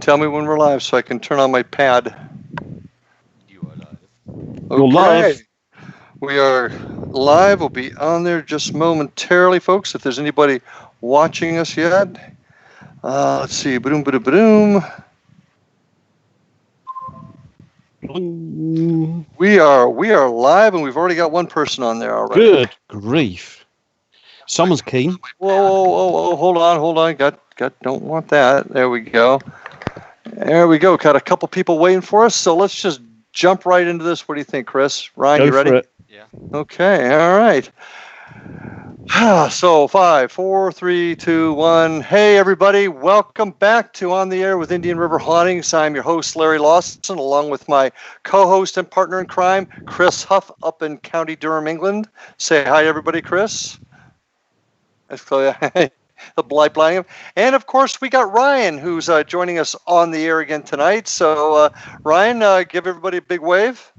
Tell me when we're live so I can turn on my pad. You are live. Okay. You're live. We are live. We'll be on there just momentarily, folks. If there's anybody watching us yet. Let's see. Boom, boom, boom. We are live, and we've already got one person on there already. Good grief. Someone's keen. Whoa. Hold on. Don't want that. There we go. Got a couple people waiting for us, so let's just jump right into this. What do you think, Chris? Ryan, you ready? Go for it. Yeah. Okay, all right. So 5, 4, 3, 2, 1. Hey, everybody. Welcome back to On the Air with Indian River Hauntings. I'm your host, Larry Lawson, along with my co-host and partner in crime, Chris Huff, up in County Durham, England. Say hi, everybody, Chris. That's clear. The blind. And, of course, we got Ryan, who's joining us on the air again tonight. So, Ryan, give everybody a big wave.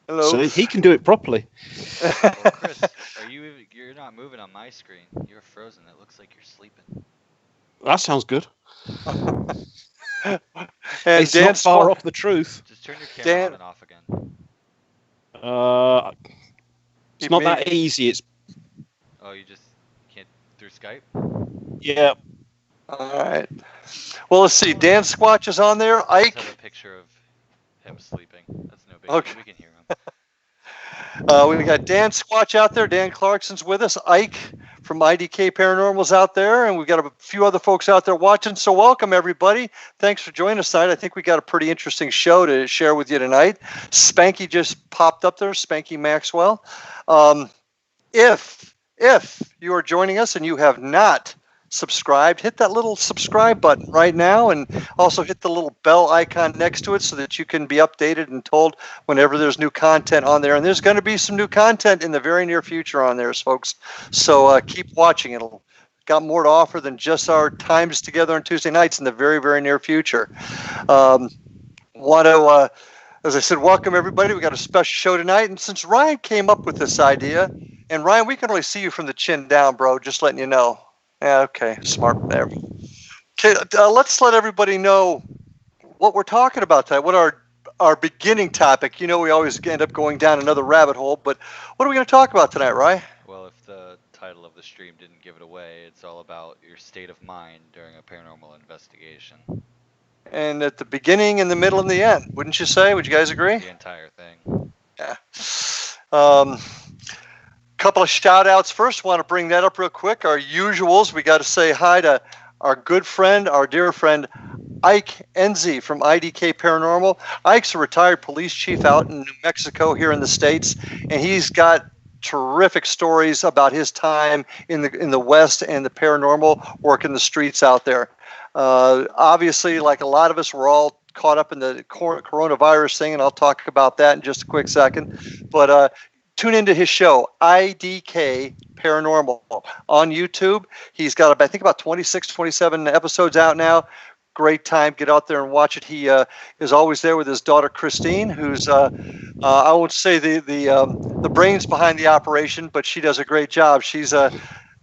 Hello. So he can do it properly. Well, Chris, you're not moving on my screen. You're frozen. It looks like you're sleeping. That sounds good. And it's Dan not far off the truth. Just turn your camera on and off again. It's not that easy. It's you just can't through Skype? Yeah. All right. Well, let's see. Dan Squatch is on there. I Ike. just have a picture of him sleeping. That's no big Okay. deal. We can hear him. We got Dan Squatch out there. Dan Clarkson's with us. Ike from IDK Paranormal's out there. And we've got a few other folks out there watching. So welcome, everybody. Thanks for joining us tonight. I think we got a pretty interesting show to share with you tonight. Spanky just popped up there, Spanky Maxwell. If you are joining us and you have not subscribed, hit that little subscribe button right now, and also hit the little bell icon next to it so that you can be updated and told whenever there's new content on there. And there's going to be some new content in the very near future on there, folks. So keep watching. It'll got more to offer than just our times together on Tuesday nights in the very, very near future. Want to, as I said, welcome everybody. We got a special show tonight, and since Ryan came up with this idea, and Ryan, we can only see you from the chin down, bro. Just letting you know. Yeah, okay, smart there. Okay, let's let everybody know what we're talking about tonight. What our beginning topic. You know, we always end up going down another rabbit hole, but what are we going to talk about tonight, Ryan? Well, if the title of the stream didn't give it away, it's all about your state of mind during a paranormal investigation. And at the beginning, in the middle, and the end, wouldn't you say? Would you guys agree? The entire thing. Yeah. Couple of shout outs first. Want to bring that up real quick. Our usuals. We got to say hi to our good friend, our dear friend, Ike Enzi from IDK Paranormal. Ike's a retired police chief out in New Mexico here in the States, and he's got terrific stories about his time in the West and the paranormal, working the streets out there. Obviously, like a lot of us, we're all caught up in the coronavirus thing, and I'll talk about that in just a quick second. But tune into his show, IDK Paranormal, on YouTube. He's got, I think, about 26, 27 episodes out now. Great time. Get out there and watch it. He is always there with his daughter, Christine, who's, I won't say the brains behind the operation, but she does a great job. She's, no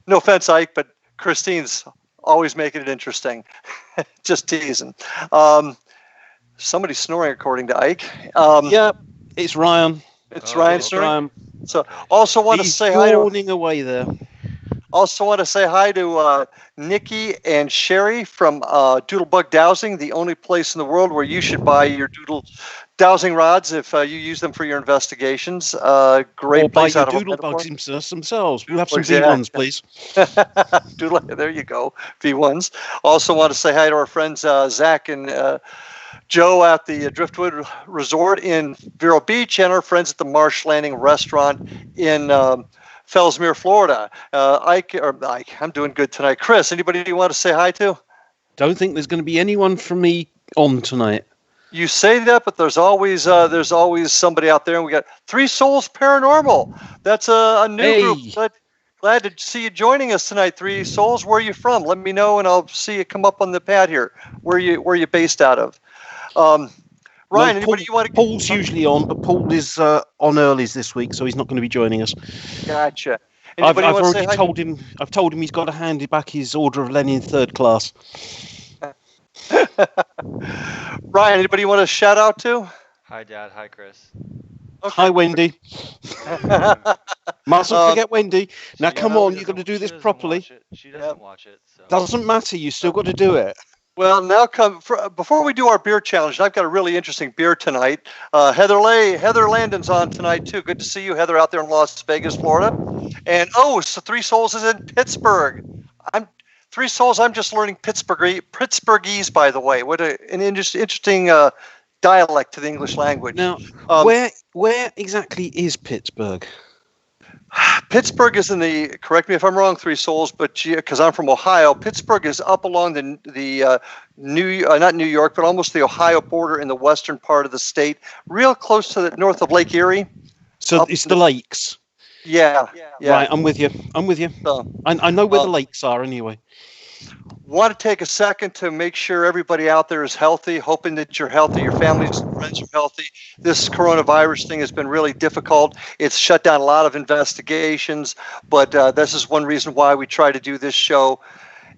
offense, Ike, but Christine's always making it interesting. Just teasing. Somebody's snoring, according to Ike. Yeah, it's Ryan. It's Ryan snoring. So, also want to say hi to away there. Also want to say hi to Nikki and Sherry from Doodlebug Dowsing, the only place in the world where you should buy your doodle dowsing rods if you use them for your investigations. Great or place buy out your of Doodlebugs themselves. We'll have some Yeah. V1s, please. There you go, V1s. Also want to say hi to our friends Zach and Joe at the Driftwood Resort in Vero Beach, and our friends at the Marsh Landing Restaurant in Fellsmere, Florida. Ike, I'm doing good tonight. Chris, anybody you want to say hi to? Don't think there's going to be anyone from me on tonight. You say that, but there's always somebody out there, and we got Three Souls Paranormal. That's a new group. Glad to see you joining us tonight, Three Souls. Where are you from? Let me know, and I'll see you come up on the pad here. Where are you based out of? Ryan, anybody you want to? Paul's usually on, but Paul is on earlies this week, so he's not going to be joining us. Gotcha. I've already told him. I've told him he's got to hand back his Order of Lenin 3rd class. Ryan, anybody you want to shout out to? Hi, Dad. Hi, Chris. Hi, Wendy. Mustn't forget Wendy. Now, She come doesn't- on, you've got to do she this doesn't properly. watch it. She doesn't watch it. So. Doesn't matter. You still got to do it. Well, now before we do our beer challenge. I've got a really interesting beer tonight. Heather Landon's on tonight too. Good to see you, Heather, out there in Las Vegas, Florida. And so Three Souls is in Pittsburgh. Three Souls. I'm just learning Pittsburghese, by the way. What an interesting dialect to the English language. Now, where exactly is Pittsburgh? Pittsburgh is in the, correct me if I'm wrong, Three Souls, but because I'm from Ohio, Pittsburgh is up along the not New York, but almost the Ohio border in the western part of the state, real close to the north of Lake Erie. So it's the lakes. Yeah. Right, I'm with you. So, I know where the lakes are anyway. want to take a second to make sure everybody out there is healthy, hoping that you're healthy, your families and friends are healthy. This coronavirus thing has been really difficult. It's shut down a lot of investigations, but this is one reason why we try to do this show,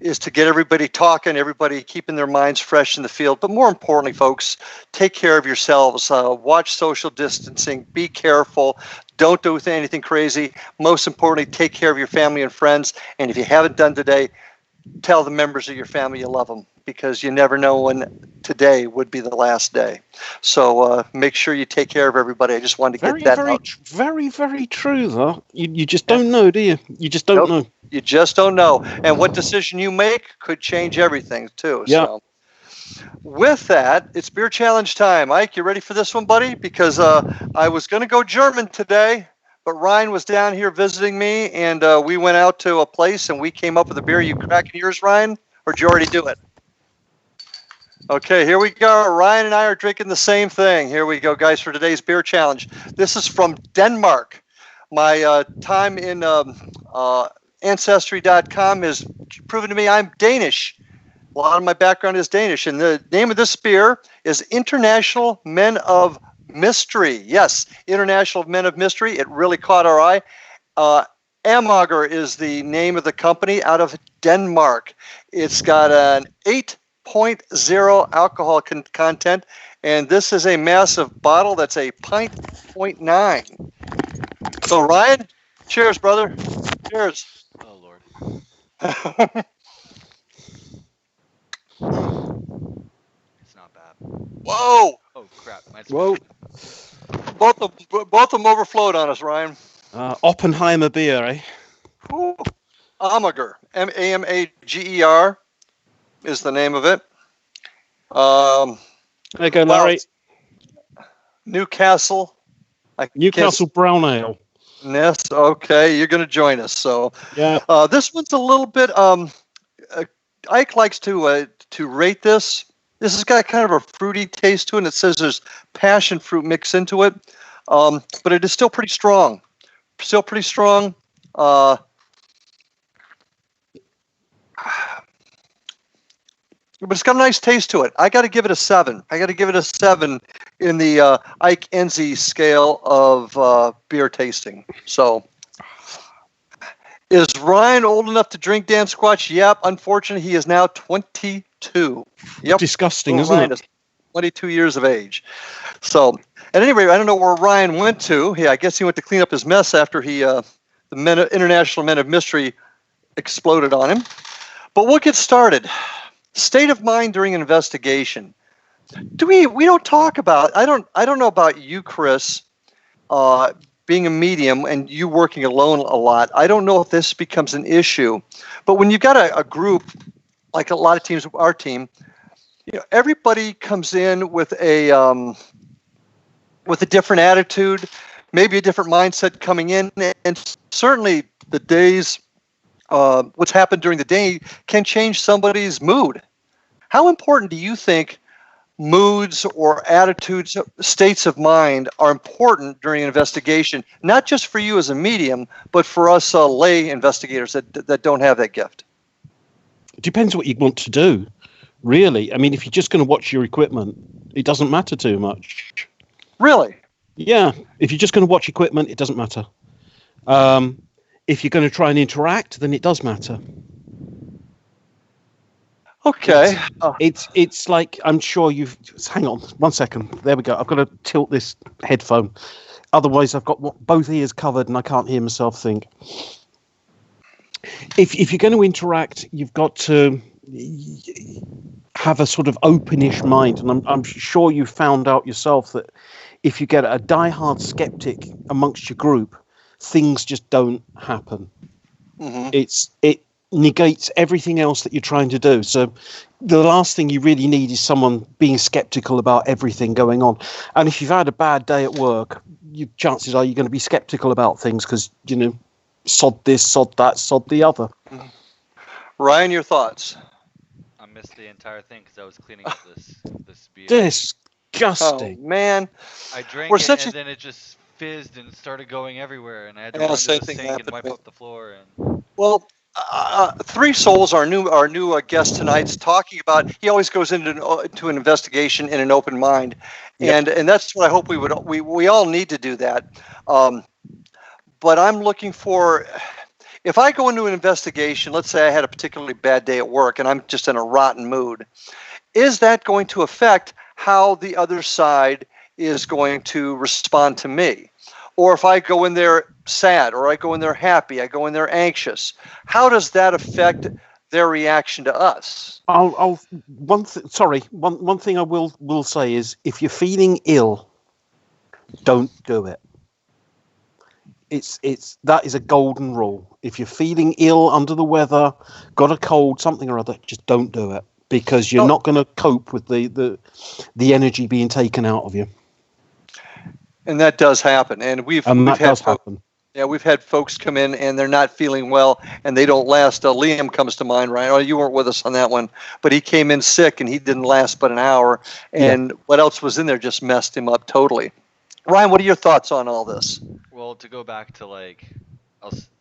is to get everybody talking, everybody keeping their minds fresh in the field. But more importantly, folks, take care of yourselves. Watch social distancing. Be careful. Don't do anything crazy. Most importantly, take care of your family and friends. And if you haven't done today, tell the members of your family you love them, because you never know when today would be the last day. So make sure you take care of everybody. I just wanted to get that out. Very, very true, though. You just don't know, do you? You just don't know. You just don't know. And what decision you make could change everything, too. Yeah. So with that, it's beer challenge time. Mike, you ready for this one, buddy? Because I was going to go German today, but Ryan was down here visiting me, and we went out to a place, and we came up with a beer. You cracking yours, Ryan? Or did you already do it? Okay, here we go. Ryan and I are drinking the same thing. Here we go, guys, for today's beer challenge. This is from Denmark. My time in Ancestry.com has proven to me I'm Danish. A lot of my background is Danish. And the name of this beer is International Men of Mystery. Yes, International Men of Mystery. It really caught our eye. Amager is the name of the company, out of Denmark. It's got an 8.0 alcohol content, and this is a massive bottle that's a pint 0.9. So, Ryan, cheers, brother. Cheers. Oh, Lord. It's not bad. Whoa! Oh, crap. Whoa. Both of them overflowed on us, Ryan. Oppenheimer beer, eh? Ooh. Amager, Amager is the name of it. There you go, Larry. Newcastle. Newcastle Brown Ale. Yes, okay, you're going to join us. So Yeah. this one's a little bit. Ike likes to rate this. This has got kind of a fruity taste to it, and it says there's passion fruit mixed into it, but it is still pretty strong. Still pretty strong. But it's got a nice taste to it. I got to give it a 7. I got to give it a 7 in the Ike Enzi scale of beer tasting. So, is Ryan old enough to drink Dan Squatch? Yep. Unfortunately, he is now 22. Yep. Disgusting, isn't Ryan it? is 22 years of age. So, at any rate, I don't know where Ryan went to. Yeah, I guess he went to clean up his mess after the International Men of Mystery exploded on him. But we'll get started. State of mind during an investigation. We don't talk about. I don't know about you, Chris, being a medium and you working alone a lot. I don't know if this becomes an issue, but when you've got a group like a lot of teams, our team, everybody comes in with a different attitude, maybe a different mindset coming in, and certainly the days. What's happened during the day can change somebody's mood. How important do you think moods or attitudes, states of mind are important during an investigation, not just for you as a medium, but for us lay investigators that don't have that gift? It depends what you want to do, really. I mean, if you're just going to watch your equipment, it doesn't matter too much. Really? Yeah. If you're just going to watch equipment, it doesn't matter. If you're going to try and interact, then it does matter. Okay. It's like, I'm sure you've. Hang on, 1 second. There we go. I've got to tilt this headphone. Otherwise, I've got both ears covered and I can't hear myself think. If you're going to interact, you've got to have a sort of openish mind, and I'm sure you found out yourself that if you get a diehard skeptic amongst your group, things just don't happen. Mm-hmm. It negates everything else that you're trying to do. So the last thing you really need is someone being skeptical about everything going on. And if you've had a bad day at work, chances are you're going to be skeptical about things because, sod this, sod that, sod the other. Ryan, your thoughts? I missed the entire thing because I was cleaning up this beer. Disgusting. Oh, man. I drank We're it such and a- then it just fizzed and started going everywhere, and I had to Yeah, run to same the thing sink and happened wipe to me. up the floor. And Well, Three Souls, our new guest tonight's talking about. He always goes into an investigation in an open mind, Yep. and that's what I hope we all need to do that. But I'm looking for. If I go into an investigation, let's say I had a particularly bad day at work and I'm just in a rotten mood, is that going to affect how the other side is going to respond to me? Or if I go in there sad, or I go in there happy, I go in there anxious, how does that affect their reaction to us? One thing I will say is, if you're feeling ill, don't do it. That is a golden rule. If you're feeling ill, under the weather, got a cold, something or other, just don't do it, because you're not going to cope with the energy being taken out of you. And that does happen. And we've had happen. Yeah, we've had folks come in and they're not feeling well and they don't last. Liam comes to mind, right? Oh, you weren't with us on that one, but he came in sick and he didn't last but an hour. And what else was in there just messed him up totally. Ryan, what are your thoughts on all this? well, to go back to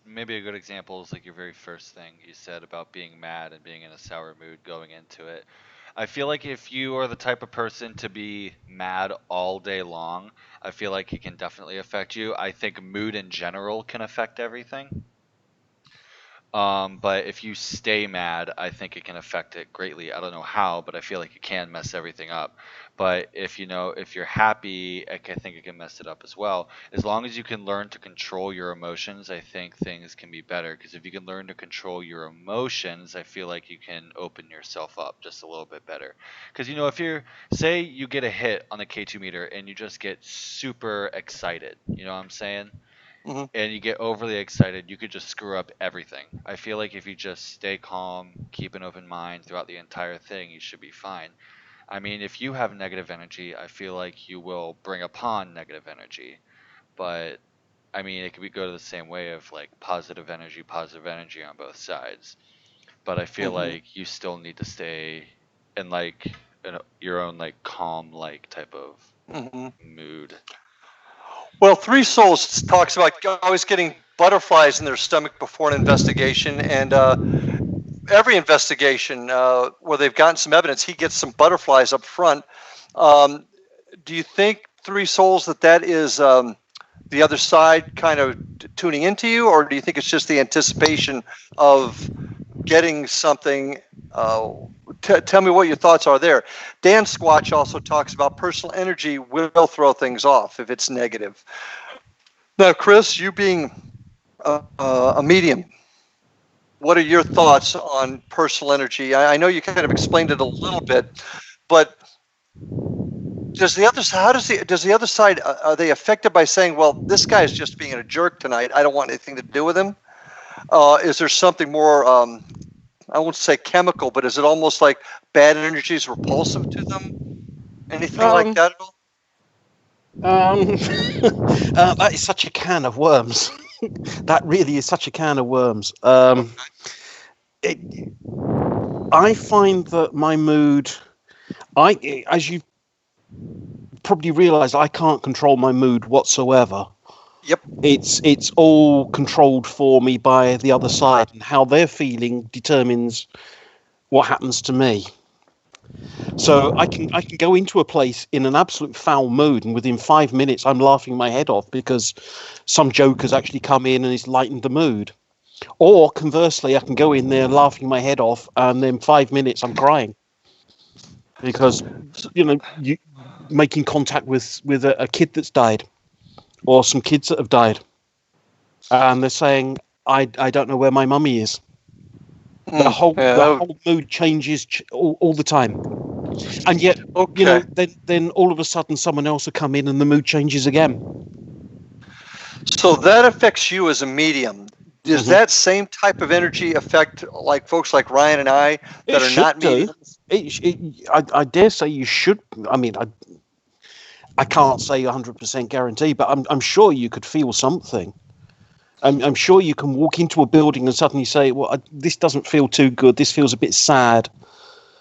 maybe a good example is like your very first thing you said about being mad and being in a sour mood going into it. I feel like if you are the type of person to be mad all day long, I feel like it can definitely affect you. I think mood in general can affect everything. But if you stay mad, I think it can affect it greatly. I don't know how, but I feel like it can mess everything up. But if you're happy, I think it can mess it up as well. As long as you can learn to control your emotions, I think things can be better. Because if you can learn to control your emotions, I feel like you can open yourself up just a little bit better. Because if say you get a hit on the K2 meter and you just get super excited, you know what I'm saying? Mm-hmm. And you get overly excited, you could just screw up everything. I feel like if you just stay calm, keep an open mind throughout the entire thing, you should be fine. I mean, if you have negative energy, I feel like you will bring upon negative energy. But I mean, it could go to the same way of like positive energy on both sides. But I feel like you still need to stay in your own like calm type of mood. Well, Three Souls talks about always getting butterflies in their stomach before an investigation, and every investigation where they've gotten some evidence, he gets some butterflies up front. Do you think, Three Souls, that is the other side kind of tuning into you, or do you think it's just the anticipation of getting something? Tell me what your thoughts are there. Dan Squatch also talks about personal energy will throw things off if it's negative. Now, Chris, you being a medium, what are your thoughts on personal energy? I know you kind of explained it a little bit, but does the other side, are they affected by saying, well, this guy is just being a jerk tonight, I don't want anything to do with him? Is there something more, I won't say chemical, but is it almost like bad energy is repulsive to them? Anything like that at all? That is such a can of worms. That really is such a can of worms. I find that my mood, as you probably realize, I can't control my mood whatsoever. Yep. It's all controlled for me by the other side, and how they're feeling determines what happens to me. So I can go into a place in an absolute foul mood, and within 5 minutes I'm laughing my head off because some joke has actually come in and it's lightened the mood. Or conversely, I can go in there laughing my head off, and then 5 minutes I'm crying because you making contact with a kid that's died, or some kids that have died, and they're saying, I don't know where my mummy is. The whole Yeah, the whole mood changes all the time, and yet okay. then all of a sudden someone else will come in and the mood changes again. So that affects you as a medium. Does Mhm. that same type of energy affect like folks like Ryan and I that It are should not do. mediums? I dare say you should. I mean, I can't say 100% guarantee, but I'm sure you could feel something. I'm sure you can walk into a building and suddenly say, well, this doesn't feel too good. This feels a bit sad.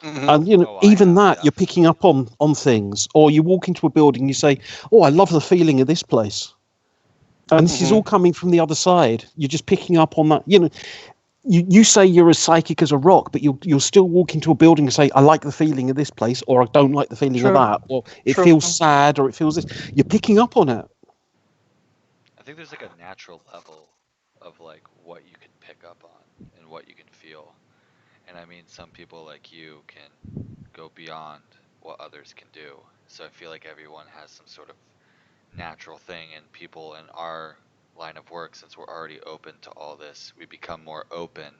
Hmm. And, Oh, I even have that, you're picking up definitely. on things. Or you walk into a building, you say, oh, I love the feeling of this place. And this is Hmm. all coming from the other side. You're just picking up on that. You say you're as psychic as a rock, but you'll still walk into a building and say, I like the feeling of this place, or I don't like the feeling of True. that, or it True. feels sad, or it feels this. You're picking up on it. I think there's like a natural level of like what you can pick up on and what you can feel. And I mean, some people like you can go beyond what others can do. So I feel like everyone has some sort of natural thing, and people in our line of work, since we're already open to all this, we become more open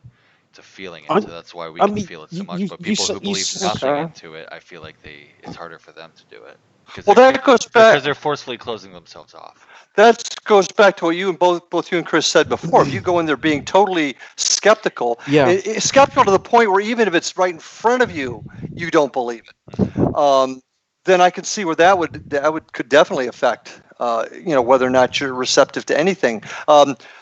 to feeling it. I, So that's why we I can mean, feel it so you, much. you, But you, people say- who you, believe s- nothing Okay. into it, I feel like it's harder for them to do it because Well, that goes because they're back. forcefully closing themselves off. That goes back to what you and both you and Chris said before. If you go in there being totally skeptical, yeah. skeptical to the point where even if it's right in front of you, you don't believe Mhm. it. Then I could see where that would could definitely affect whether or not you're receptive to anything.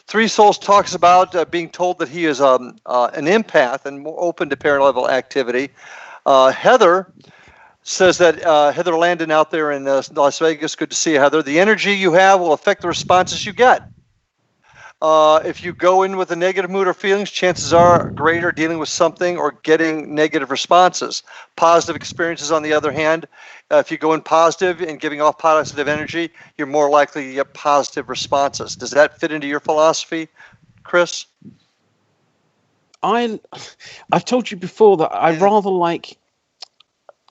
Three Souls talks about being told that he is an empath and more open to paranormal activity. Heather says that Heather Landon out there in Las Vegas, good to see you, Heather. The energy you have will affect the responses you get. If you go in with a negative mood or feelings, chances are greater dealing with something or getting negative responses. Positive experiences, on the other hand, if you go in positive and giving off positive energy, you're more likely to get positive responses. Does that fit into your philosophy, Chris? I, I've told you before that I rather like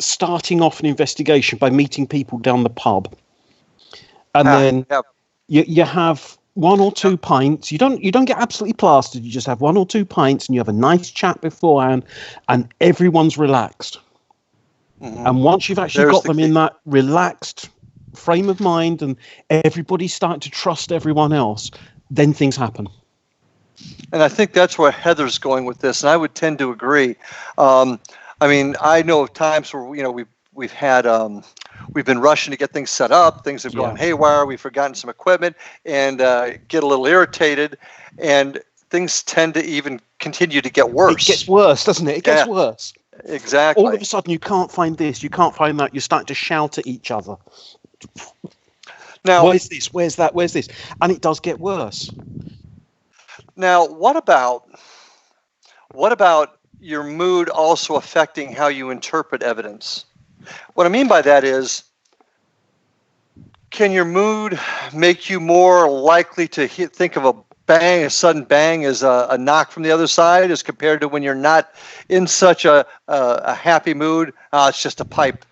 starting off an investigation by meeting people down the pub, and then Yeah. you have one or two pints. You don't get absolutely plastered. You just have one or two pints, and you have a nice chat beforehand, and everyone's relaxed. Hmm. And once you've actually There's got the them key. in that relaxed frame of mind, and everybody's starting to trust everyone else, then things happen. And I think that's where Heather's going with this, and I would tend to agree. Um, I mean, I know of times where we've had we've been rushing to get things set up, things have Yeah, gone haywire, we've forgotten some equipment, and get a little irritated, and things tend to even continue to get it gets worse. worse, doesn't it? It gets Yeah, worse. All of exactly. a sudden, you can't find this, you can't find that. You're starting to shout at each other. Now, Where's this? Where's that? Where's this? And it does get worse. now, what about your mood also affecting how you interpret evidence? What I mean by that is, can your mood make you more likely to think of a sudden bang, as a knock from the other side, as compared to when you're not in such a happy mood? It's just a pipe.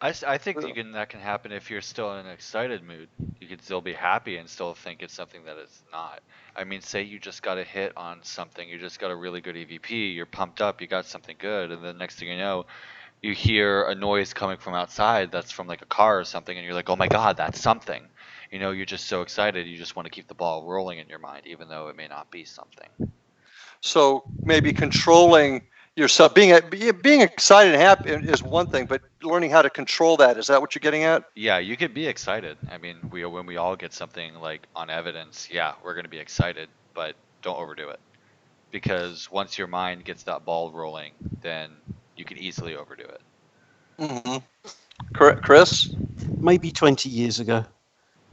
I think that can happen if you're still in an excited mood. You can still be happy and still think it's something that it's not. I mean, say you just got a hit on something, you just got a really good EVP, you're pumped up, you got something good, and then next thing you know, you hear a noise coming from outside that's from like a car or something, and you're like, oh my god, that's something. You're just so excited, you just want to keep the ball rolling in your mind, even though it may not be something. So maybe controlling yourself, being excited and happy is one thing, but learning how to control that, is that what you're getting at? Yeah, you could be excited. I mean, when we all get something like on evidence, yeah, we're going to be excited, but don't overdo it. Because once your mind gets that ball rolling, then you can easily overdo it. Hmm. Chris? Maybe 20 years ago.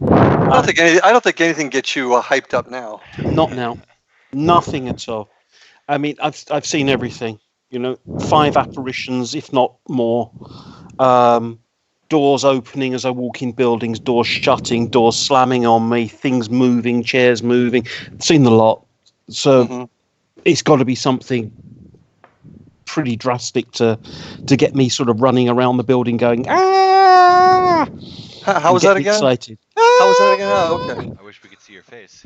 I don't think anything gets you hyped up now. Not now. Nothing at all. I mean, I've seen everything. 5 apparitions, if not more. Um, Doors opening as I walk in buildings, doors shutting, doors slamming on me, things moving, chairs moving. Seen the lot. So Hmm. it's got to be something pretty drastic to get me sort of running around the building going, ah! How was that again? Excited. How was that again? Oh, okay. I wish we could see your face.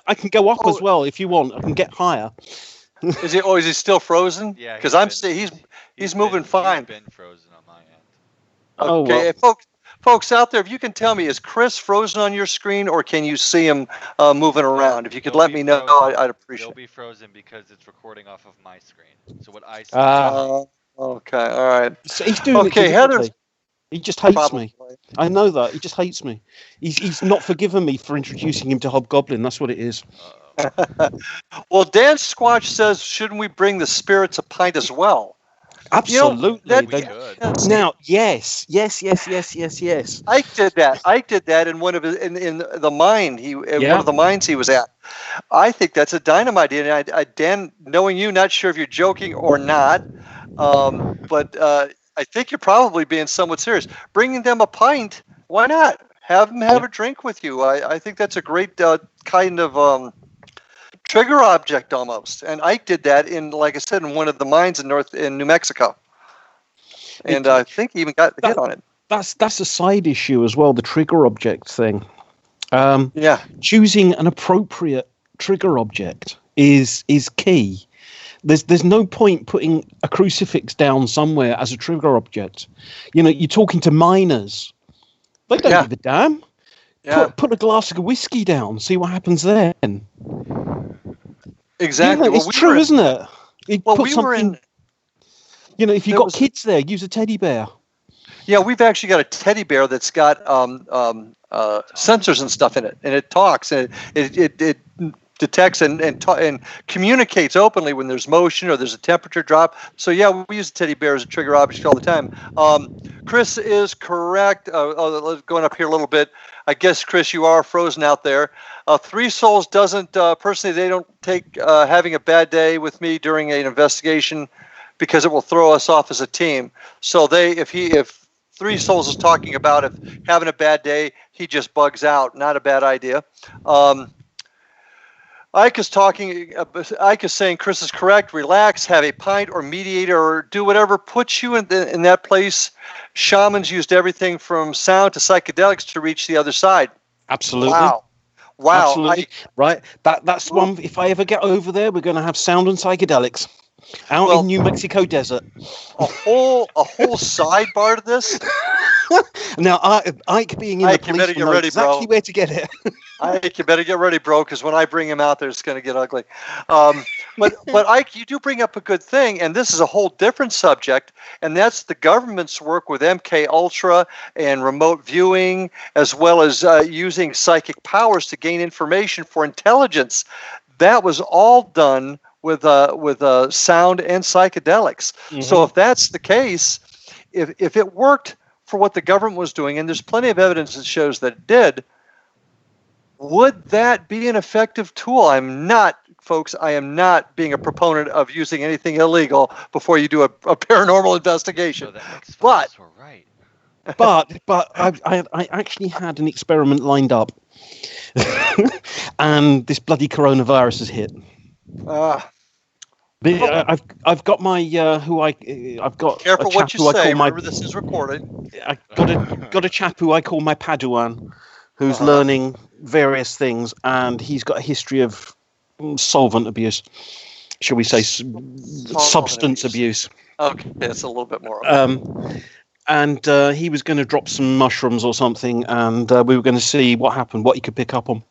I can go up as well if you want. I can get higher. Is he still frozen? Yeah, because he's moving been, fine. He's been frozen on my end. Oh, Okay, well. folks out there, if you can tell me, is Chris frozen on your screen, or can you see him moving around? If you could They'll let be me know, frozen. I'd appreciate They'll it. be frozen because it's recording off of my screen. So what I see. Okay, all right. So he's doing it Okay, deliberately. Heather's He just hates probably. me. I know that. He just hates me. He's not forgiven me for introducing him to Hobgoblin. That's what it is. Well, Dan Squatch says, shouldn't we bring the spirits a pint as well? Absolutely. We could. Now, yes. Ike did that. Ike did that in one of his, in the mine. One of the mines he was at. I think that's a dynamite idea. And Dan, knowing you, not sure if you're joking or not, but I think you're probably being somewhat serious. Bringing them a pint, why not? Have them have a drink with you. I think that's a great kind of trigger object almost. And Ike did that like I said, in one of the mines in New Mexico. And I think he even got hit on it. That's a side issue as well, the trigger object thing. Choosing an appropriate trigger object is key. There's no point putting a crucifix down somewhere as a trigger object. You're talking to miners. They don't give a damn. Yeah. Put a glass of whiskey down, see what happens then. Exactly. It's true, isn't it? Were in. If you've got kids there, use a teddy bear. Yeah, we've actually got a teddy bear that's got sensors and stuff in it, and it talks, and it detects and communicates openly when there's motion or there's a temperature drop. So yeah, we use a teddy bear as a trigger object all the time. Chris is correct. Going up here a little bit. I guess, Chris, you are frozen out there. Three Souls doesn't personally. They don't take having a bad day with me during an investigation because it will throw us off as a team. So if Three Souls is talking about if having a bad day, he just bugs out. Not a bad idea. Ike is saying Chris is correct. Relax, have a pint or mediator, or do whatever puts you in that place. Shamans used everything from sound to psychedelics to reach the other side. Absolutely. Wow. Absolutely. Right. That's one. If I ever get over there, we're going to have sound and psychedelics out in New Mexico desert. A whole sidebar to this. Now, Ike being in the police will know exactly where to get it. Ike, you better get ready, bro, because when I bring him out there, it's going to get ugly. But Ike, you do bring up a good thing, and this is a whole different subject, and that's the government's work with MK Ultra and remote viewing, as well as using psychic powers to gain information for intelligence. That was all done with sound and psychedelics. Mm-hmm. So if that's the case, if it worked for what the government was doing, and there's plenty of evidence that shows that it did, would that be an effective tool? I am not being a proponent of using anything illegal before you do a paranormal investigation. So that makes but we're right. But I actually had an experiment lined up, and this bloody coronavirus has hit. I've got my I've got careful a chap what you who say. I call Remember, this is recorded. I got a chap who I call my Padawan, who's learning various things, and he's got a history of solvent abuse, shall we say, substance abuse. Okay, it's a little bit more. And he was going to drop some mushrooms or something, and we were going to see what happened, what he could pick up on.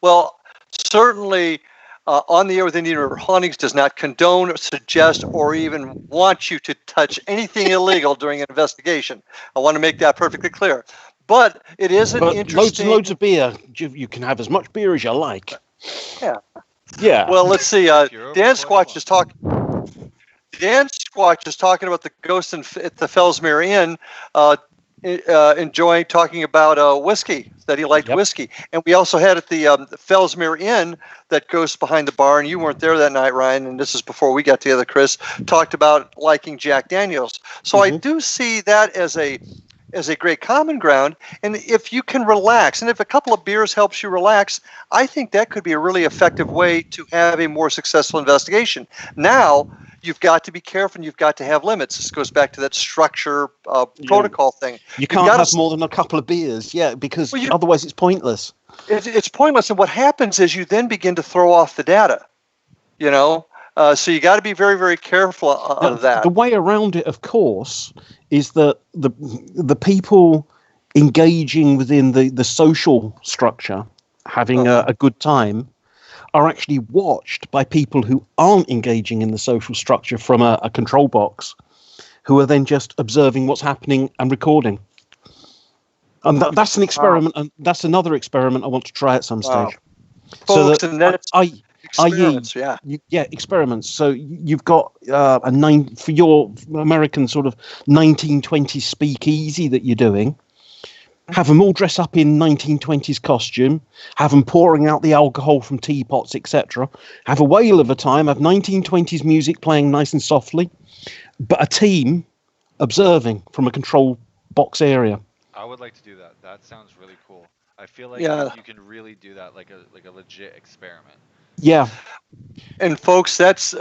Well, certainly. On the Air with Indian River Hauntings does not condone, suggest, or even want you to touch anything illegal during an investigation. I want to make that perfectly clear. But it is an interesting... Loads of beer. You can have as much beer as you like. Yeah. Yeah. Well, let's see. Dan Squatch is talking... Dan Squatch is talking about the ghost at the Fellsmere Inn, enjoying talking about whiskey, that he liked whiskey. And we also had at the Fellsmere Inn, that ghost behind the bar, and you weren't there that night, Ryan, and this is before we got together, Chris, talked about liking Jack Daniels. So I do see that as a as a great common ground. And if you can relax, and if a couple of beers helps you relax, I think that could be a really effective way to have a more successful investigation. Now, you've got to be careful and you've got to have limits. This goes back to that structure protocol thing. You can't have more than a couple of beers, because otherwise it's pointless. It's pointless. And what happens is you then begin to throw off the data, so you got to be very, very careful of that. The way around it, of course, is that the people engaging within the social structure, having a good time, are actually watched by people who aren't engaging in the social structure from a control box, who are then just observing what's happening and recording. And that's an experiment, and that's another experiment I want to try at some stage. Folks, so that experiments, experiments. So you've got for your American sort of 1920s speakeasy that you're doing. Have them all dress up in 1920s costume, have them pouring out the alcohol from teapots, etc. Have a whale of a time, have 1920s music playing nice and softly, but a team observing from a control box area. I would like to do that. That sounds really cool. I feel like you can really do that like a legit experiment. Yeah. And folks, that's,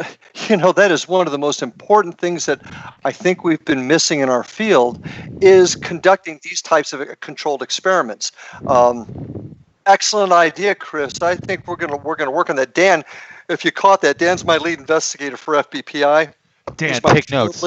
that is one of the most important things that I think we've been missing in our field, is conducting these types of controlled experiments. Excellent idea, Chris. I think we're gonna work on that. Dan, if you caught that, Dan's my lead investigator for FBPI. Dan, take notes.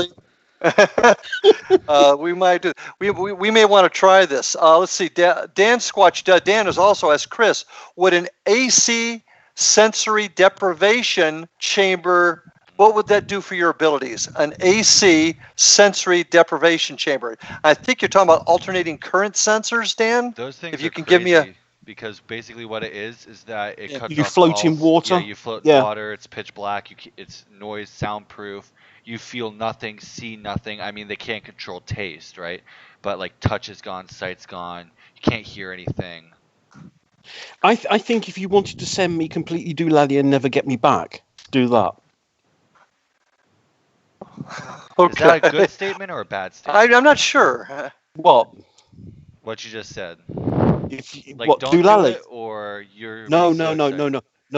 We might do. We may want to try this. Let's see. Dan Squatch. Dan has also asked Chris, would an AC sensory deprivation chamber, what would that do for your abilities? An AC sensory deprivation chamber. I think you're talking about alternating current sensors, Dan. Those things. If you can give me a. Because basically what it is that it cuts you off float in water. Yeah, you float in water. It's pitch black. It's noise soundproof. You feel nothing, see nothing. I mean, they can't control taste, right? But like touch is gone, sight's gone. You can't hear anything. I think if you wanted to send me completely doolally and never get me back, do that. Okay. Is that a good statement or a bad statement? I'm not sure. What you just said. What, don't doolally? do it, or you're No,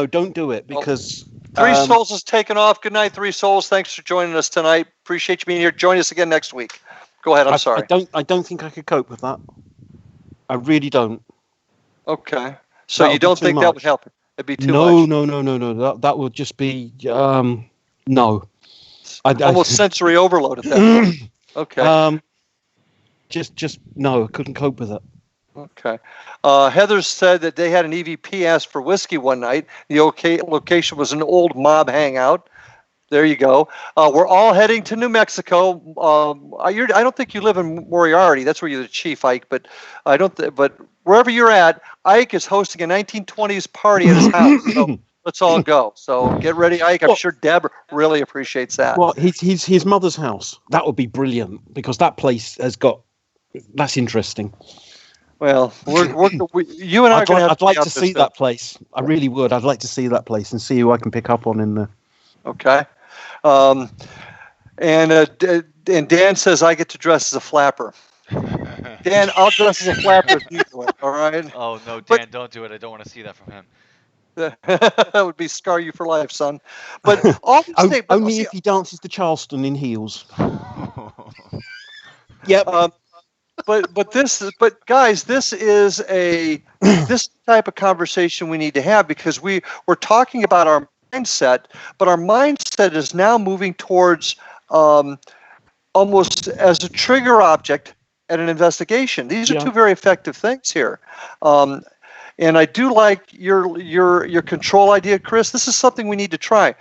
don't do it, because Three Souls is taken off. Good night, Three Souls. Thanks for joining us tonight. Appreciate you being here. Join us again next week. Go ahead. I'm sorry. I don't think I could cope with that. I really don't. Okay. So you don't think that would help? It'd be too much. No. That would just be no. Almost sensory overload at that point. Okay. Just no. I couldn't cope with it. Okay. Heather said that they had an EVP ask for whiskey one night. The location was an old mob hangout. There you go. We're all heading to New Mexico. I don't think you live in Moriarty. That's where you're the chief, Ike. But but wherever you're at, Ike is hosting a 1920s party at his house. So let's all go. So get ready, Ike. I'm sure Deb really appreciates that. Well, his mother's house. That would be brilliant, because that place has got. That's interesting. Well, you and I are going to have I'd like to see that place. I really would. I'd like to see that place and see who I can pick up on in there. Okay. And Dan says I get to dress as a flapper. Dan, I'll dress as a flapper if you do it. All right. Oh no, Dan, don't do it. I don't want to see that from him. That would be scar you for life, son. But only if he dances the Charleston in heels. Yep. But guys, this is this type of conversation we need to have, because we're talking about our mindset, but our mindset is now moving towards almost as a trigger object at an investigation. These are two very effective things here. And I do like your control idea, Chris. This is something we need to try.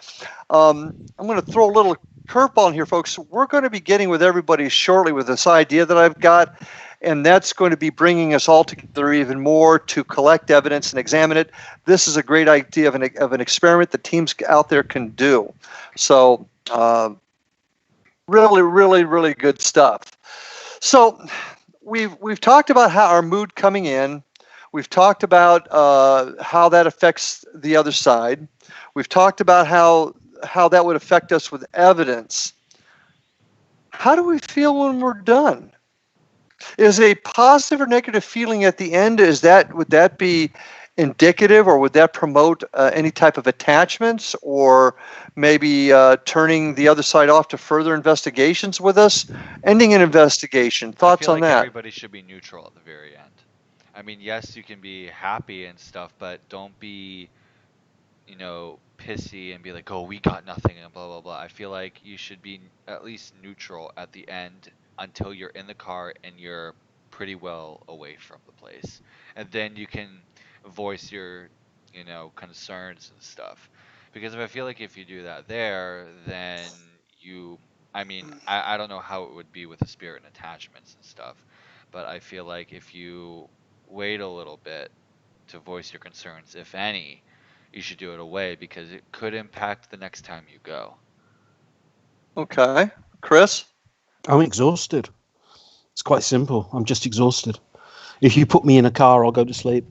I'm going to throw a little curveball in here, folks. We're going to be getting with everybody shortly with this idea that I've got, and that's going to be bringing us all together even more to collect evidence and examine it. This is a great idea of an experiment that teams out there can do. So really, really, really good stuff. So we've talked about how our mood coming in. We've talked about how that affects the other side. We've talked about how that would affect us with evidence. How do we feel when we're done? Is a positive or negative feeling at the end, would that be indicative, or would that promote any type of attachments, or maybe turning the other side off to further investigations with us? Ending an investigation. I Thoughts feel on like that? everybody should be neutral at the very end. I mean, yes, you can be happy and stuff, but don't be, pissy and be like, oh, we got nothing and blah, blah, blah. I feel like you should be at least neutral at the end until you're in the car and you're pretty well away from the place. And then you can voice your, concerns and stuff. Because if I feel like if you do that there, then you, I mean, I don't know how it would be with the spirit and attachments and stuff, but I feel like if you wait a little bit to voice your concerns, if any, you should do it away because it could impact the next time you go. Okay. Chris? I'm exhausted. It's quite simple. I'm just exhausted. If you put me in a car, I'll go to sleep.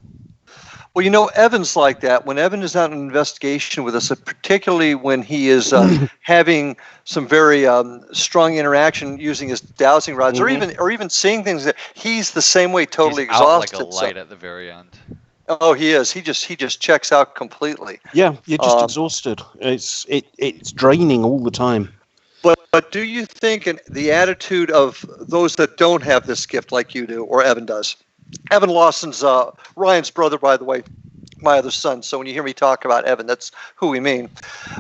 Well, Evan's like that. When Evan is on an investigation with us, particularly when he is having some very strong interaction using his dowsing rods, or even seeing things, that he's the same way, totally He's out like exhausted. a light at the very end. Oh, he is. He just checks out completely. Yeah, you're just exhausted. It's draining all the time. But do you think the attitude of those that don't have this gift like you do, or Evan does? Evan Lawson's Ryan's brother, by the way, my other son. So when you hear me talk about Evan, that's who we mean.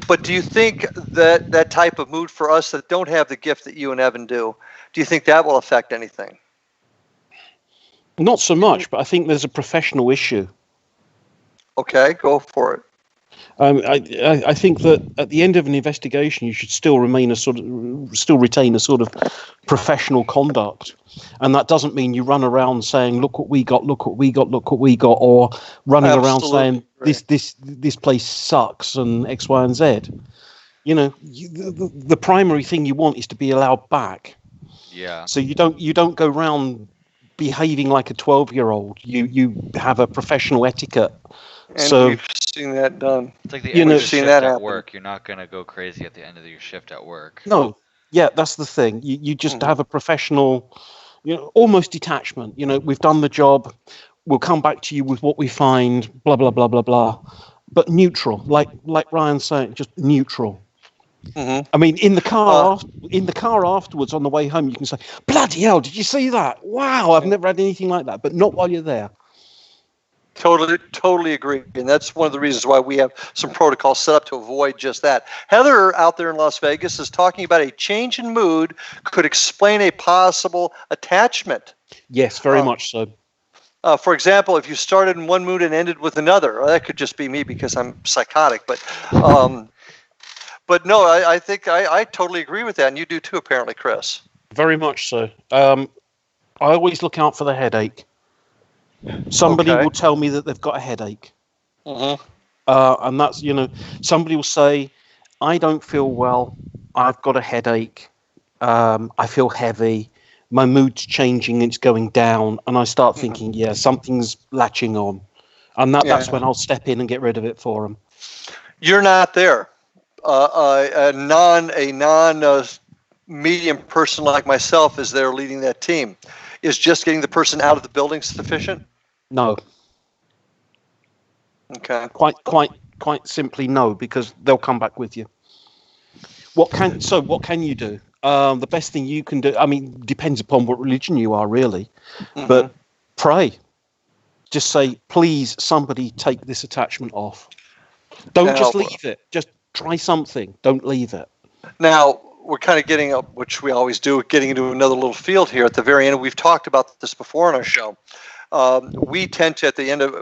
But do you think that type of mood for us that don't have the gift that you and Evan do you think that will affect anything? Not so much, but I think there's a professional issue. Okay, go for it. I think that at the end of an investigation, you should still retain a sort of professional conduct, and that doesn't mean you run around saying, "Look what we got! Look what we got! Look what we got!" or running around saying, "This place sucks" and X, Y, and Z. The primary thing you want is to be allowed back. Yeah. So you don't go around behaving like a 12-year-old. You have a professional etiquette. And we've seen that done. It's like the end of your shift at work. You're not going to go crazy at the end of your shift at work. No. Yeah, that's the thing. You just have a professional, almost detachment. We've done the job. We'll come back to you with what we find, blah, blah, blah, blah, blah. But neutral, like Ryan's saying, just neutral. Mm-hmm. I mean, in the car afterwards on the way home, you can say, bloody hell, did you see that? Wow, I've never had anything like that. But not while you're there. Totally agree. And that's one of the reasons why we have some protocols set up to avoid just that. Heather out there in Las Vegas is talking about a change in mood could explain a possible attachment. Yes, very much so. For example, if you started in one mood and ended with another, or that could just be me because I'm psychotic. But no, I think I totally agree with that. And you do too, apparently, Chris. Very much so. I always look out for the headache. Somebody will tell me that they've got a headache. Mm-hmm. And that's, somebody will say, I don't feel well. I've got a headache. I feel heavy. My mood's changing. It's going down. And I start thinking, something's latching on. And that's when I'll step in and get rid of it for them. You're not there. A non-medium person like myself is there leading that team. Is just getting the person out of the building sufficient? No. Okay. Quite simply no, because they'll come back with you. What can you do? The best thing you can do, I mean, depends upon what religion you are, really. Mm-hmm. But pray. Just say, please, somebody take this attachment off. Don't just leave it. Just try something. Don't leave it. Now, we're kind of getting up, which we always do, getting into another little field here at the very end. We've talked about this before on our show. We tend to, at the end of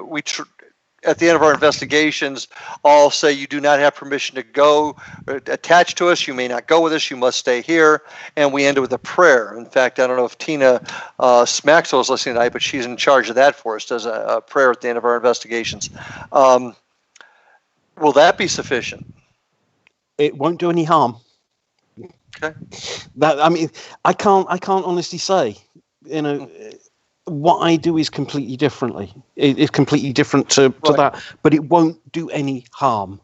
our investigations, all say you do not have permission to go attached to us. You may not go with us. You must stay here. And we end it with a prayer. In fact, I don't know if Tina Smaxwell is listening tonight, but she's in charge of that for us, does a prayer at the end of our investigations. Will that be sufficient? It won't do any harm. Okay. I can't honestly say. What I do is completely differently. It's completely different to that, but it won't do any harm.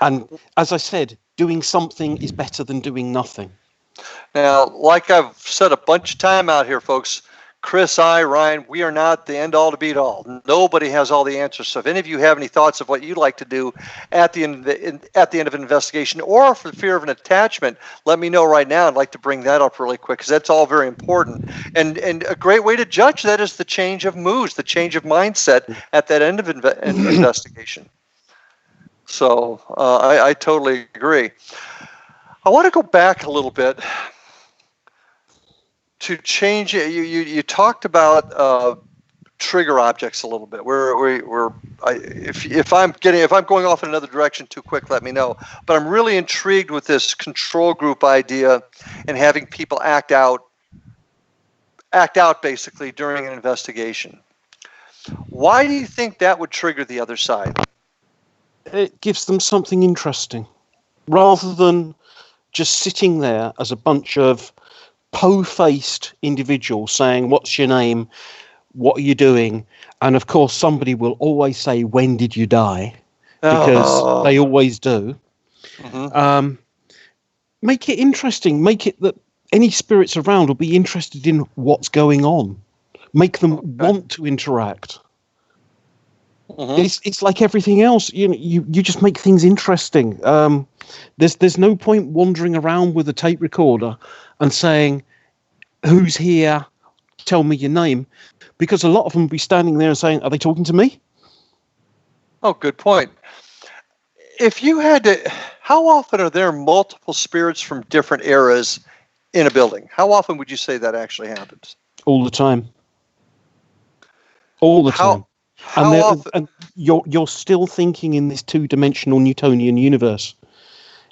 And as I said, doing something is better than doing nothing. Now, like I've said a bunch of time out here, folks, Chris, Ryan, we are not the end all to beat all. Nobody has all the answers. So if any of you have any thoughts of what you'd like to do at the end of an investigation, or for fear of an attachment, let me know right now. I'd like to bring that up really quick because that's all very important. And a great way to judge that is the change of moods, the change of mindset at that end of investigation. So I totally agree. I want to go back a little bit to change it. You talked about trigger objects a little bit. If I'm going off in another direction too quick, let me know. But I'm really intrigued with this control group idea and having people act out basically during an investigation. Why do you think that would trigger the other side? It gives them something interesting, rather than just sitting there as a bunch of po-faced individuals saying, "What's your name? What are you doing?" And of course, somebody will always say, "When did you die?" Because they always do. Mm-hmm. Make it interesting. Make it that any spirits around will be interested in what's going on. Make them want to interact. Mm-hmm. It's like everything else. You just make things interesting. There's no point wandering around with a tape recorder and saying, "Who's here? Tell me your name," because a lot of them will be standing there and saying, "Are they talking to me?" Oh, good point. If you had to, how often are there multiple spirits from different eras in a building? How often would you say that actually happens? All the time. All the time. How often? And you're still thinking in this two-dimensional Newtonian universe,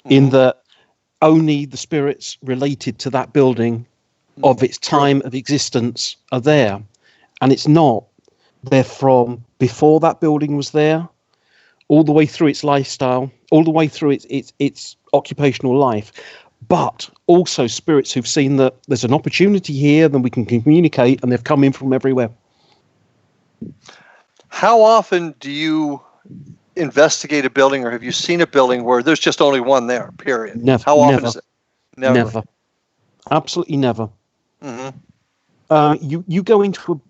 in that only the spirits related to that building of its time of existence are there, and it's not. They're from before that building was there, all the way through its lifestyle, all the way through its occupational life, but also spirits who've seen that there's an opportunity here, then we can communicate, and they've come in from everywhere. How often do you investigate a building, or have you seen a building where there's just only one there, period? Never. How often is it? Never. Absolutely never. Mm-hmm. You go into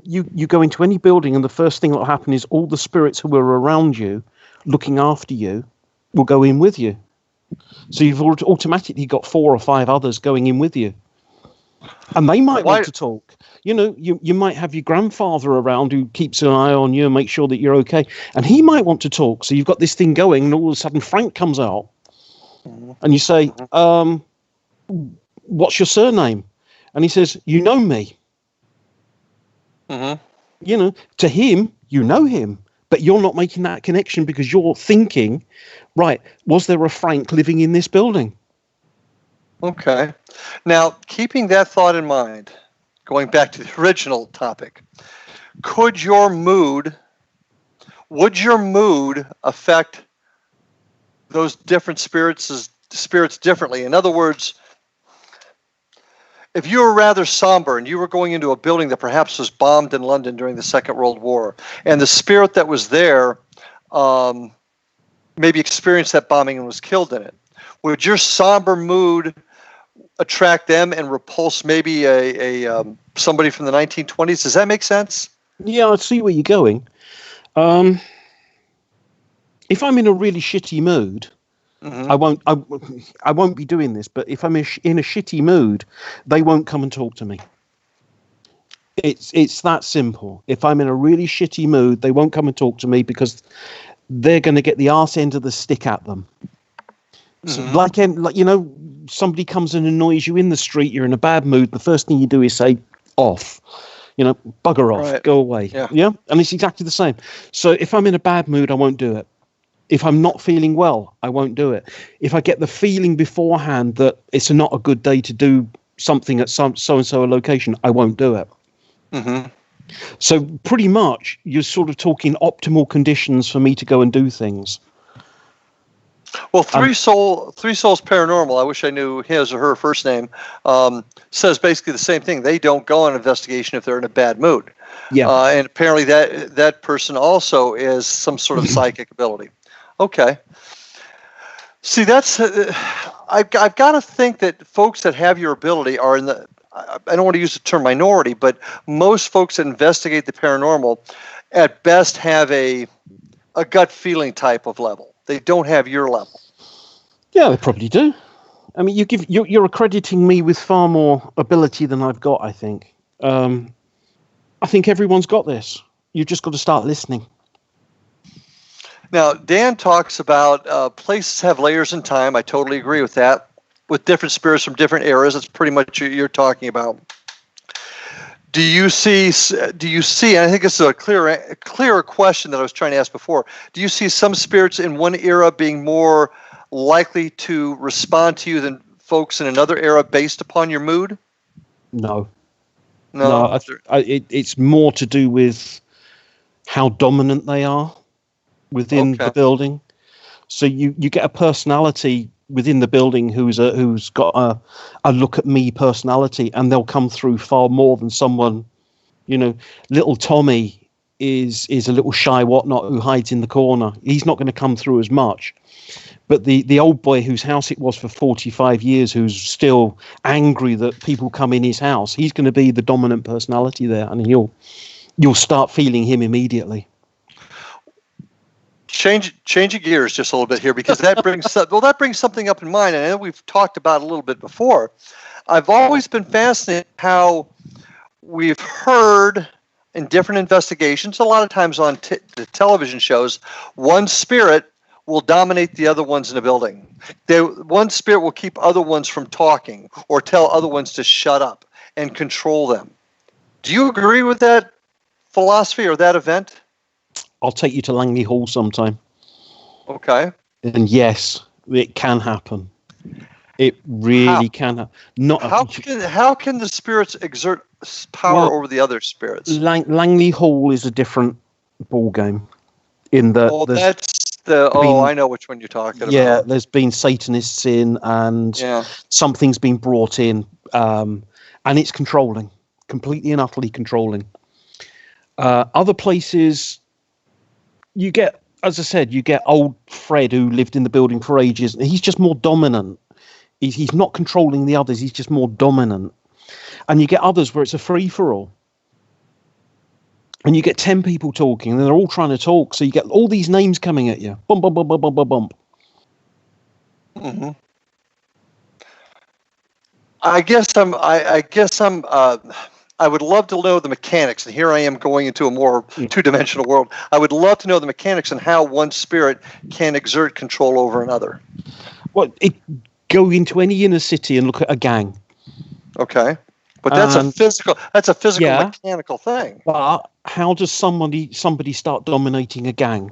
any building, and the first thing that will happen is all the spirits who are around you, looking after you, will go in with you. So you've automatically got 4 or 5 others going in with you, and they might want to talk. You might have your grandfather around who keeps an eye on you and makes sure that you're okay, and he might want to talk. So you've got this thing going, and all of a sudden Frank comes out, and you say, "What's your surname?" And he says, "You know me." To him, you know him, but you're not making that connection because you're thinking, right, was there a Frank living in this building? Okay. Now, keeping that thought in mind, going back to the original topic, would your mood affect those different spirits differently? In other words, if you were rather somber and you were going into a building that perhaps was bombed in London during the Second World War, and the spirit that was there maybe experienced that bombing and was killed in it, would your somber mood attract them and repulse maybe a somebody from the 1920s? Does that make sense? Yeah, I see where you're going. If I'm in a really shitty mood, I won't be doing this. But if I'm in a shitty mood, they won't come and talk to me. It's that simple. If I'm in a really shitty mood, they won't come and talk to me because they're going to get the arse end of the stick at them. So like somebody comes and annoys you in the street, you're in a bad mood, the first thing you do is say, "Off." Bugger off, right. Go away. Yeah? And it's exactly the same. So if I'm in a bad mood, I won't do it. If I'm not feeling well, I won't do it. If I get the feeling beforehand that it's not a good day to do something at so-and-so a location, I won't do it. So pretty much you're sort of talking optimal conditions for me to go and do things. Well, Three Souls Paranormal, I wish I knew his or her first name, says basically the same thing. They don't go on investigation if they're in a bad mood. Yeah. And apparently that person also is some sort of psychic ability. Okay. See, that's I've got to think that folks that have your ability are I don't want to use the term minority, but most folks that investigate the paranormal at best have a gut feeling type of level. They don't have your level. Yeah, they probably do. I mean, you're accrediting me with far more ability than I've got, I think. I think everyone's got this. You've just got to start listening. Now, Dan talks about places have layers in time. I totally agree with that. With different spirits from different eras, it's pretty much what you're talking about. Do you see, and I think this is a clearer question that I was trying to ask before. Do you see some spirits in one era being more likely to respond to you than folks in another era based upon your mood? No. It's more to do with how dominant they are within the building. So you get a personality within the building who's got a look at me personality, and they'll come through far more than someone, little Tommy is a little shy whatnot who hides in the corner. He's not going to come through as much. But the old boy whose house it was for 45 years, who's still angry that people come in his house, he's going to be the dominant personality there, and you'll start feeling him immediately. Changing gears just a little bit here, because that brings something up in mind, and I know we've talked about it a little bit before. I've always been fascinated how we've heard in different investigations, a lot of times on the television shows, one spirit will dominate the other ones in a building. One spirit will keep other ones from talking or tell other ones to shut up and control them. Do you agree with that philosophy or that event? I'll take you to Langley Hall sometime. Okay. And yes, it can happen. It really can. How can the spirits exert power over the other spirits? Langley Hall is a different ball game. In the I know which one you're talking about. Yeah, there's been Satanists in, and something's been brought in, and it's controlling, completely and utterly controlling. Other places, you get, as I said, you get old Fred who lived in the building for ages. And he's just more dominant. He's not controlling the others. He's just more dominant. And you get others where it's a free-for-all. And you get 10 people talking, and they're all trying to talk. So you get all these names coming at you. Bump, bump, bump, bump, bump, bump, bump. Mm-hmm. I would love to know the mechanics, and here I am going into a more two-dimensional world. I would love to know the mechanics and how one spirit can exert control over another. Well, go into any inner city and look at a gang. Okay, but that's a physical mechanical thing. But how does somebody start dominating a gang?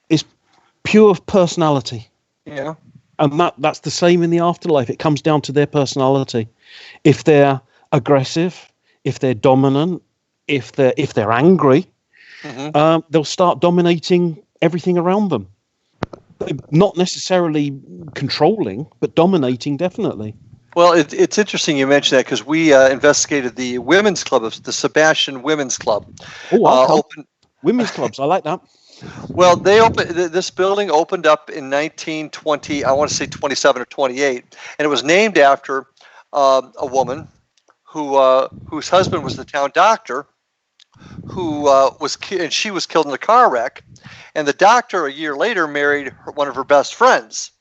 It's pure personality. Yeah, and that's the same in the afterlife. It comes down to their personality. If they're aggressive, if they're dominant, if they're angry, they'll start dominating everything around them. Not necessarily controlling, but dominating, definitely. Well, it's interesting you mentioned that, because we investigated the women's club, the Sebastian Women's Club. Oh, women's clubs, I like that. Well, this building opened up in 1920, I want to say 27 or 28, and it was named after a woman whose husband was the town doctor, and she was killed in a car wreck, and the doctor a year later married one of her best friends.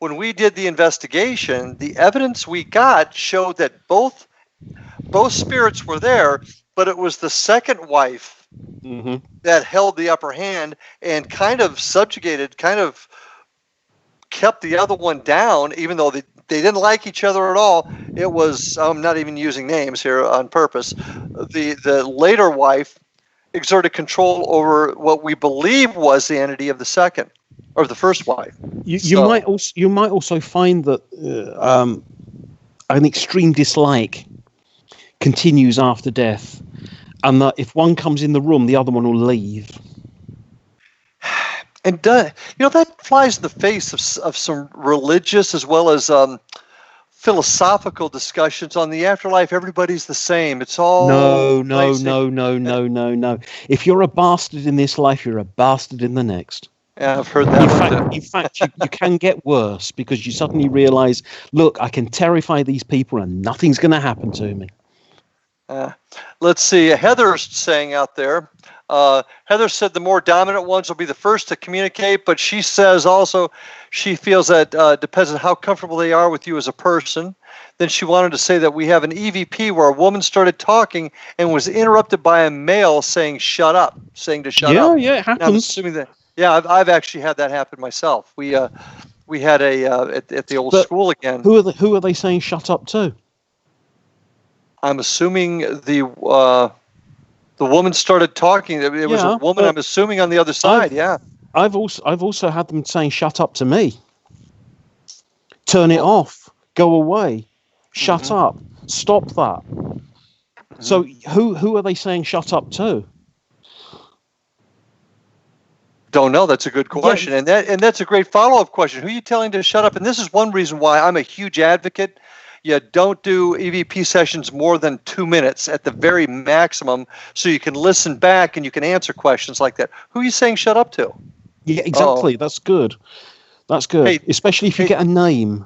When we did the investigation, the evidence we got showed that both spirits were there, but it was the second wife that held the upper hand and kind of subjugated, kind of kept the other one down, even though they didn't like each other at all. It was, I'm not even using names here on purpose, the later wife exerted control over what we believe was the entity of the second, or the first wife. You might also find that an extreme dislike continues after death, and that if one comes in the room, the other one will leave. And that flies in the face of some religious as well as philosophical discussions on the afterlife. Everybody's the same. It's all no. If you're a bastard in this life, you're a bastard in the next. Yeah, I've heard that one too. In fact, you can get worse because you suddenly realize, look, I can terrify these people and nothing's going to happen to me. Uh, let's see. Heather's saying out there. Heather said the more dominant ones will be the first to communicate, but she says also she feels that depends on how comfortable they are with you as a person. Then she wanted to say that we have an EVP where a woman started talking and was interrupted by a male saying "shut up," saying to shut up. Yeah, it And I'm happens. assuming that. Yeah, I've actually had that happen myself. We had a at the old But school again. Who are they saying shut up to? I'm assuming the woman started talking. It was a woman. I'm assuming on the other side. I've also had them saying shut up to me. Turn it off. Go away. Shut up. Stop that. So who are they saying shut up to? Don't know. That's a good question, and that's a great follow-up question. Who are you telling to shut up? And this is one reason why I'm a huge advocate. You don't do EVP sessions more than 2 minutes at the very maximum, so you can listen back and you can answer questions like that. Who are you saying shut up to? Yeah, exactly. That's good. That's good, Hey, especially if you get a name.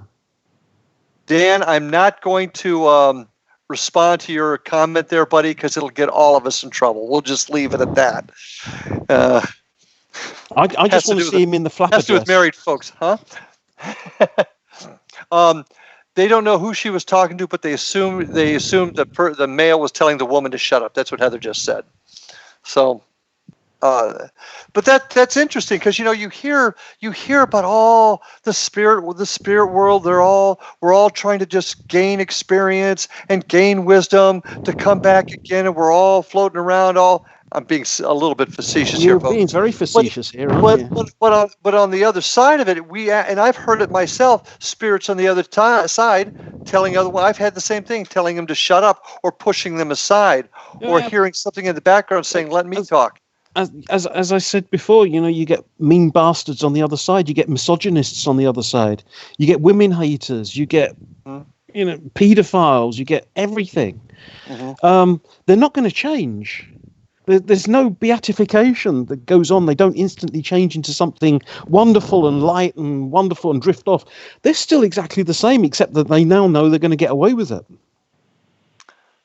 Dan, I'm not going to respond to your comment there, buddy, because it'll get all of us in trouble. We'll just leave it at that. I just want to see him in the flapper dress. Has to do with married folks, huh? They don't know who she was talking to, but they assumed the male was telling the woman to shut up. That's what Heather just said. So, but that's interesting because you hear about all the spirit world. We're all trying to just gain experience and gain wisdom to come back again, and we're all floating around. I'm being a little bit facetious here, folks. You're being very facetious here, aren't you? But on the other side of it, and I've heard it myself, spirits on the other side telling I've had the same thing, telling them to shut up or pushing them aside or hearing something in the background saying, let me talk. As I said before, you get mean bastards on the other side. You get misogynists on the other side. You get women haters. You get, pedophiles. You get everything. They're not going to change. There's no beatification that goes on. They don't instantly change into something wonderful and light and wonderful and drift off. They're still exactly the same, except that they now know they're going to get away with it.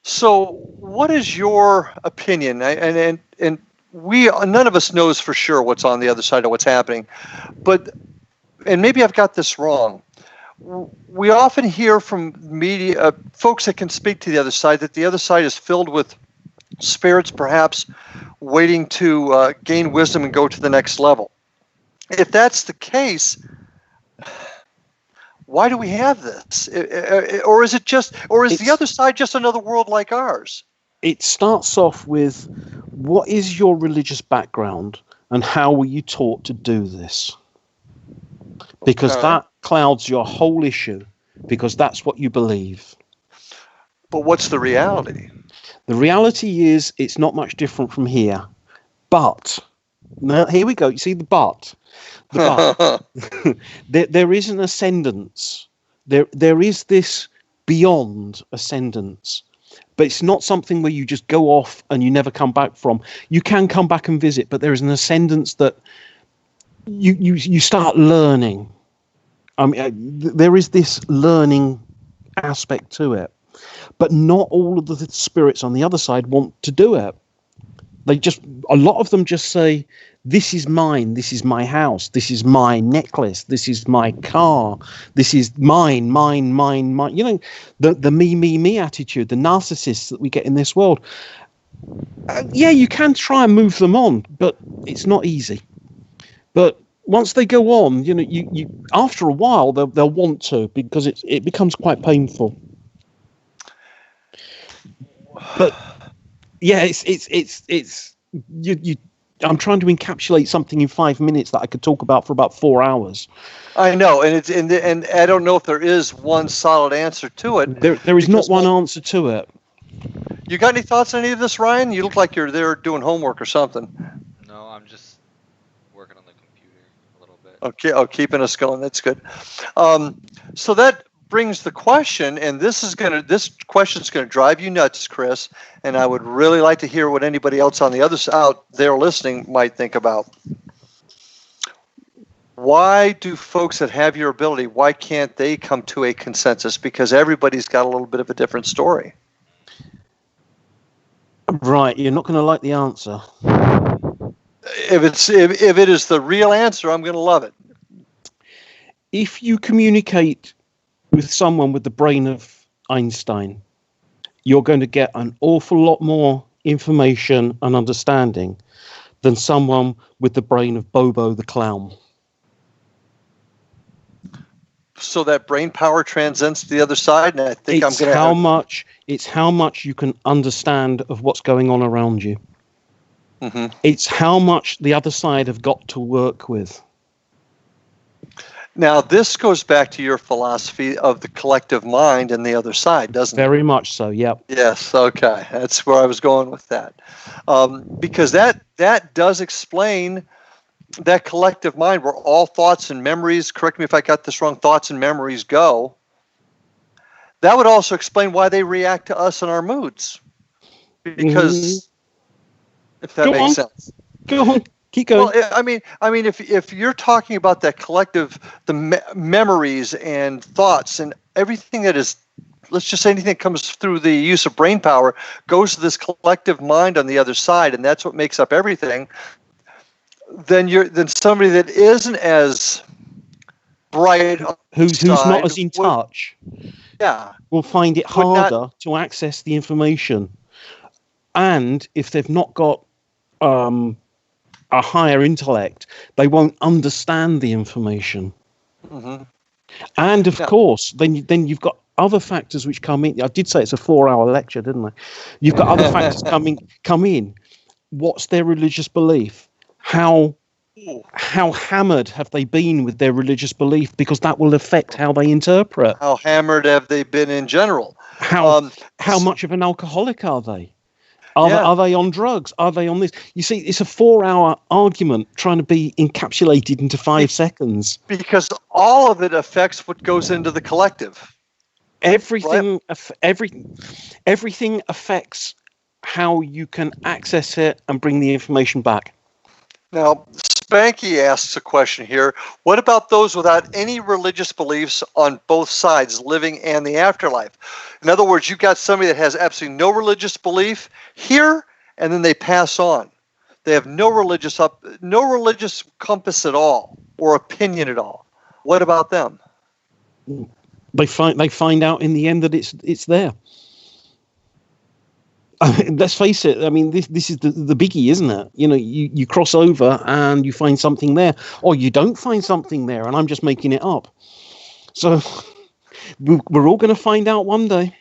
So what is your opinion? And none of us knows for sure what's on the other side of what's happening. And maybe I've got this wrong. We often hear from media, folks that can speak to the other side, that the other side is filled with spirits perhaps waiting to gain wisdom and go to the next level. If that's the case, why do we have this? Or is the other side just another world like ours? It starts off with, what is your religious background and how were you taught to do this? Because that clouds your whole issue, because that's what you believe. But what's the reality? The reality is it's not much different from here. But, now here we go. You see the but. The but. there is an ascendance. There is this beyond ascendance. But it's not something where you just go off and you never come back from. You can come back and visit, but there is an ascendance that you start learning. I mean, there is this learning aspect to it. But not all of the spirits on the other side want to do it. A lot of them just say, this is mine, this is my house, this is my necklace, this is my car, this is mine. The me attitude, the narcissists that we get in this world. You can try and move them on, but it's not easy. But once they go on, you after a while they'll want to, because it becomes quite painful. But yeah, I'm trying to encapsulate something in 5 minutes that I could talk about for about 4 hours. I know, and I don't know if there is one solid answer to it. There is not one answer to it. You got any thoughts on any of this, Ryan? You look like you're there doing homework or something. No, I'm just working on the computer a little bit. Okay, keeping us going. That's good. So that brings the question, and this question is gonna drive you nuts, Chris. And I would really like to hear what anybody else on the other side out there listening might think about. why do folks that have your ability, why can't they come to a consensus? Because everybody's got a little bit of a different story. Right, you're not going to like the answer. If it is the real answer, I'm going to love it. If you communicate with someone with the brain of Einstein, you're going to get an awful lot more information and understanding than someone with the brain of Bobo the clown. So that brain power transcends to the other side, and I think It's how much you can understand of what's going on around you. Mm-hmm. It's how much the other side have got to work with. Now, this goes back to your philosophy of the collective mind and the other side, doesn't it? Very much so, yep. Yes, okay. That's where I was going with that. Because that does explain that collective mind where all thoughts and memories, correct me if I got this wrong, thoughts and memories go. That would also explain why they react to us and our moods. Because, if that makes sense. Go on. Keep going. Well, I mean, if you're talking about that collective, the memories and thoughts and everything that is, let's just say anything that comes through the use of brain power goes to this collective mind on the other side, and that's what makes up everything. Then somebody that isn't as bright, who's not as in touch, will find it harder to access the information, and if they've not got a higher intellect, they won't understand the information. Mm-hmm. And of course, then you've got other factors which come in. I did say it's a 4-hour lecture, didn't I? You've got other factors come in. What's their religious belief? How hammered have they been with their religious belief? Because that will affect how they interpret. How hammered have they been in general? How much of an alcoholic are they? Are they on drugs? Are they on this? You see, it's a 4-hour argument trying to be encapsulated into 5 seconds. Because all of it affects what goes into the collective. Everything affects how you can access it and bring the information back. Now, Spanky asks a question here. What about those without any religious beliefs on both sides, living and the afterlife? In other words, you've got somebody that has absolutely no religious belief here, and then they pass on. They have no religious compass at all or opinion at all. What about them? They find out in the end that it's there. Let's face it. I mean, this is the biggie, isn't it? You know, you cross over and you find something there, or you don't find something there, and I'm just making it up. So we're all going to find out one day.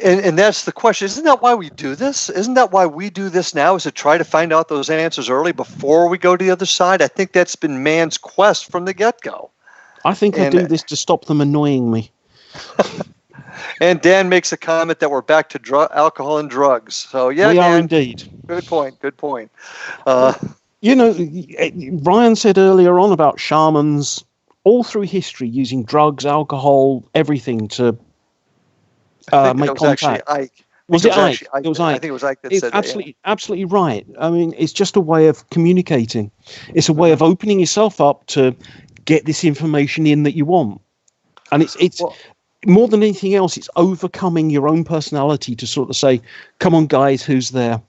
And that's the question. Isn't that why we do this? Isn't that why we do this now, is to try to find out those answers early before we go to the other side? I think that's been man's quest from the get-go. I think I do this to stop them annoying me. And Dan makes a comment that we're back to alcohol and drugs. So yeah, we Dan, are indeed. Good point. You know, Ryan said earlier on about shamans all through history using drugs, alcohol, everything to make contact. Was it Ike? It was Ike. I think it was Ike that said that. Absolutely right. I mean, it's just a way of communicating. It's a way of opening yourself up to get this information in that you want. And it's more than anything else, it's overcoming your own personality to sort of say, come on, guys, who's there?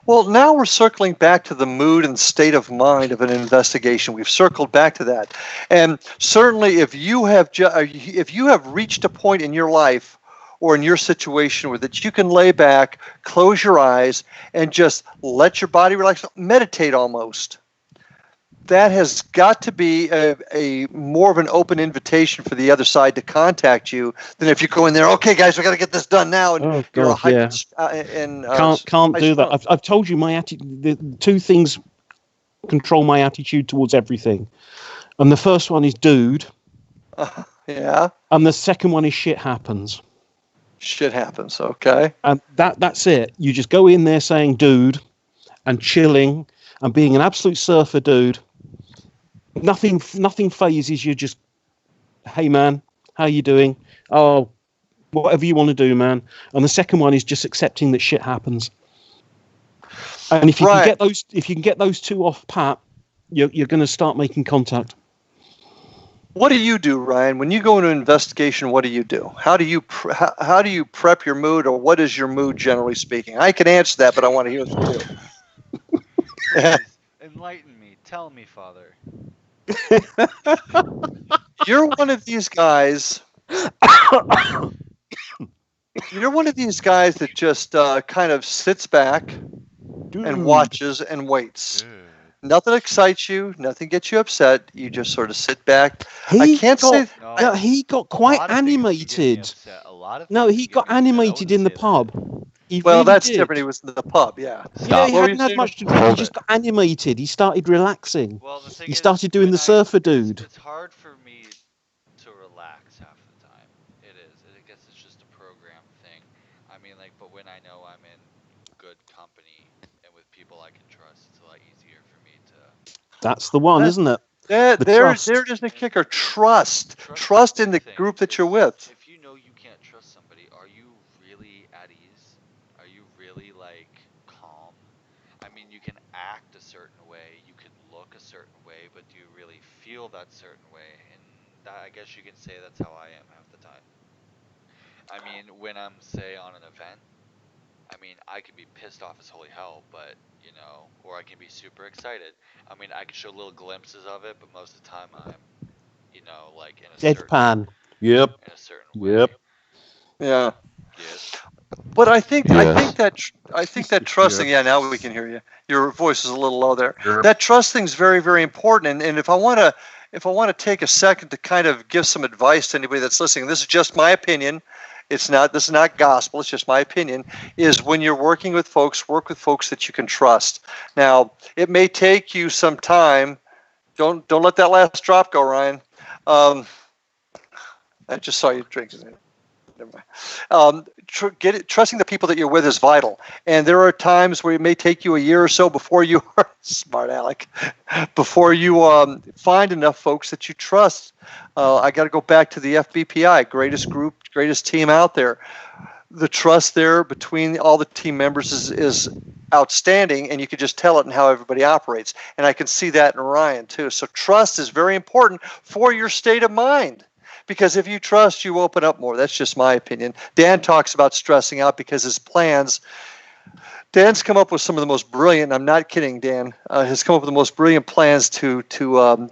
Well, now we're circling back to the mood and state of mind of an investigation. We've circled back to that. And certainly if you have reached a point in your life or in your situation where that you can lay back, close your eyes, and just let your body relax, meditate almost. That has got to be a more of an open invitation for the other side to contact you than if you go in there. Okay, guys, we got to get this done now. And can't do that. I've told you my attitude. The 2 things control my attitude towards everything, and the first one is dude. Yeah. And the second one is shit happens. Shit happens. Okay. And that's it. You just go in there saying dude, and chilling, and being an absolute surfer dude. Nothing phases you. Just, hey man, how you doing? Oh, whatever you want to do, man. And the second one is just accepting that shit happens. And if you can get those 2 off pat, you're going to start making contact. What do you do, Ryan? When you go into an investigation, what do you do? How do you prep your mood, or what is your mood generally speaking? I can answer that, but I want to hear from you. Please, enlighten me. Tell me, Father. You're one of these guys. You're one of these guys that just kind of sits back and watches and waits. Nothing excites you. Nothing gets you upset. You just sort of sit back. He got quite animated. He got animated in the pub. That's different. He was in the pub, yeah. He hadn't had much to drink. He just got animated. He started relaxing. Well, the thing he started doing the surfer dude. It's hard for me to relax half the time. It is. I guess it's just a program thing. I mean, but when I know I'm in good company and with people I can trust, it's a lot easier for me to... That's the one, isn't it? There's the kicker. Trust in the group that you're with. If you know you can't trust somebody, are you really at ease? Are you really calm? I mean, you can act a certain way, you can look a certain way, but do you really feel that certain way? And I guess you can say that's how I am half the time. I mean, when I'm, say, on an event, I mean, I can be pissed off as holy hell, but, or I can be super excited. I mean, I can show little glimpses of it, but most of the time I'm, in a deadpan. Yep. In a certain way. Yeah. Yes. But I think that trusting. Yeah, now we can hear you. Your voice is a little low there. Yep. That trust thing is very, very important. And if I want to take a second to kind of give some advice to anybody that's listening, this is just my opinion. This is not gospel. It's just my opinion. Is when you're working with folks, work with folks that you can trust. Now, it may take you some time. Don't let that last drop go, Ryan. I just saw you drinking it. Never mind. Trusting the people that you're with is vital. And there are times where it may take you a year or so before you are smart aleck, before you find enough folks that you trust. I got to go back to the FBPI, greatest group, greatest team out there. The trust there between all the team members is outstanding, and you can just tell it in how everybody operates. And I can see that in Ryan too. So trust is very important for your state of mind. Because if you trust, you open up more. That's just my opinion. Dan talks about stressing out because his plans. Dan's come up with some of the most brilliant. I'm not kidding, Dan. Has come up with the most brilliant plans to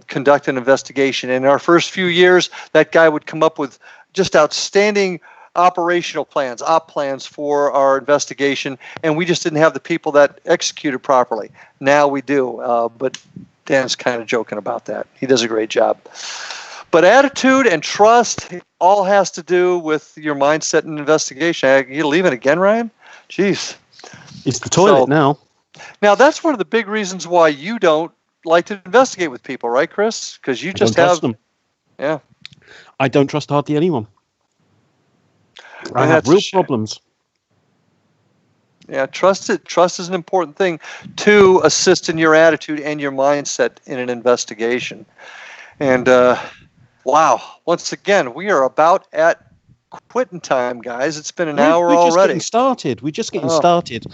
conduct an investigation. In our first few years, that guy would come up with just outstanding operational plans, op plans for our investigation, and we just didn't have the people that executed properly. Now we do, but Dan's kind of joking about that. He does a great job. But attitude and trust all has to do with your mindset and investigation. You leaving again, Ryan? Jeez. It's the toilet now. Now, that's one of the big reasons why you don't like to investigate with people, right, Chris? Because you just have... them. Yeah. I don't trust hardly anyone. I have real problems. Yeah, trust is an important thing to assist in your attitude and your mindset in an investigation. And... wow. Once again, we are about at quitting time, guys. It's been an hour already. We're just getting started.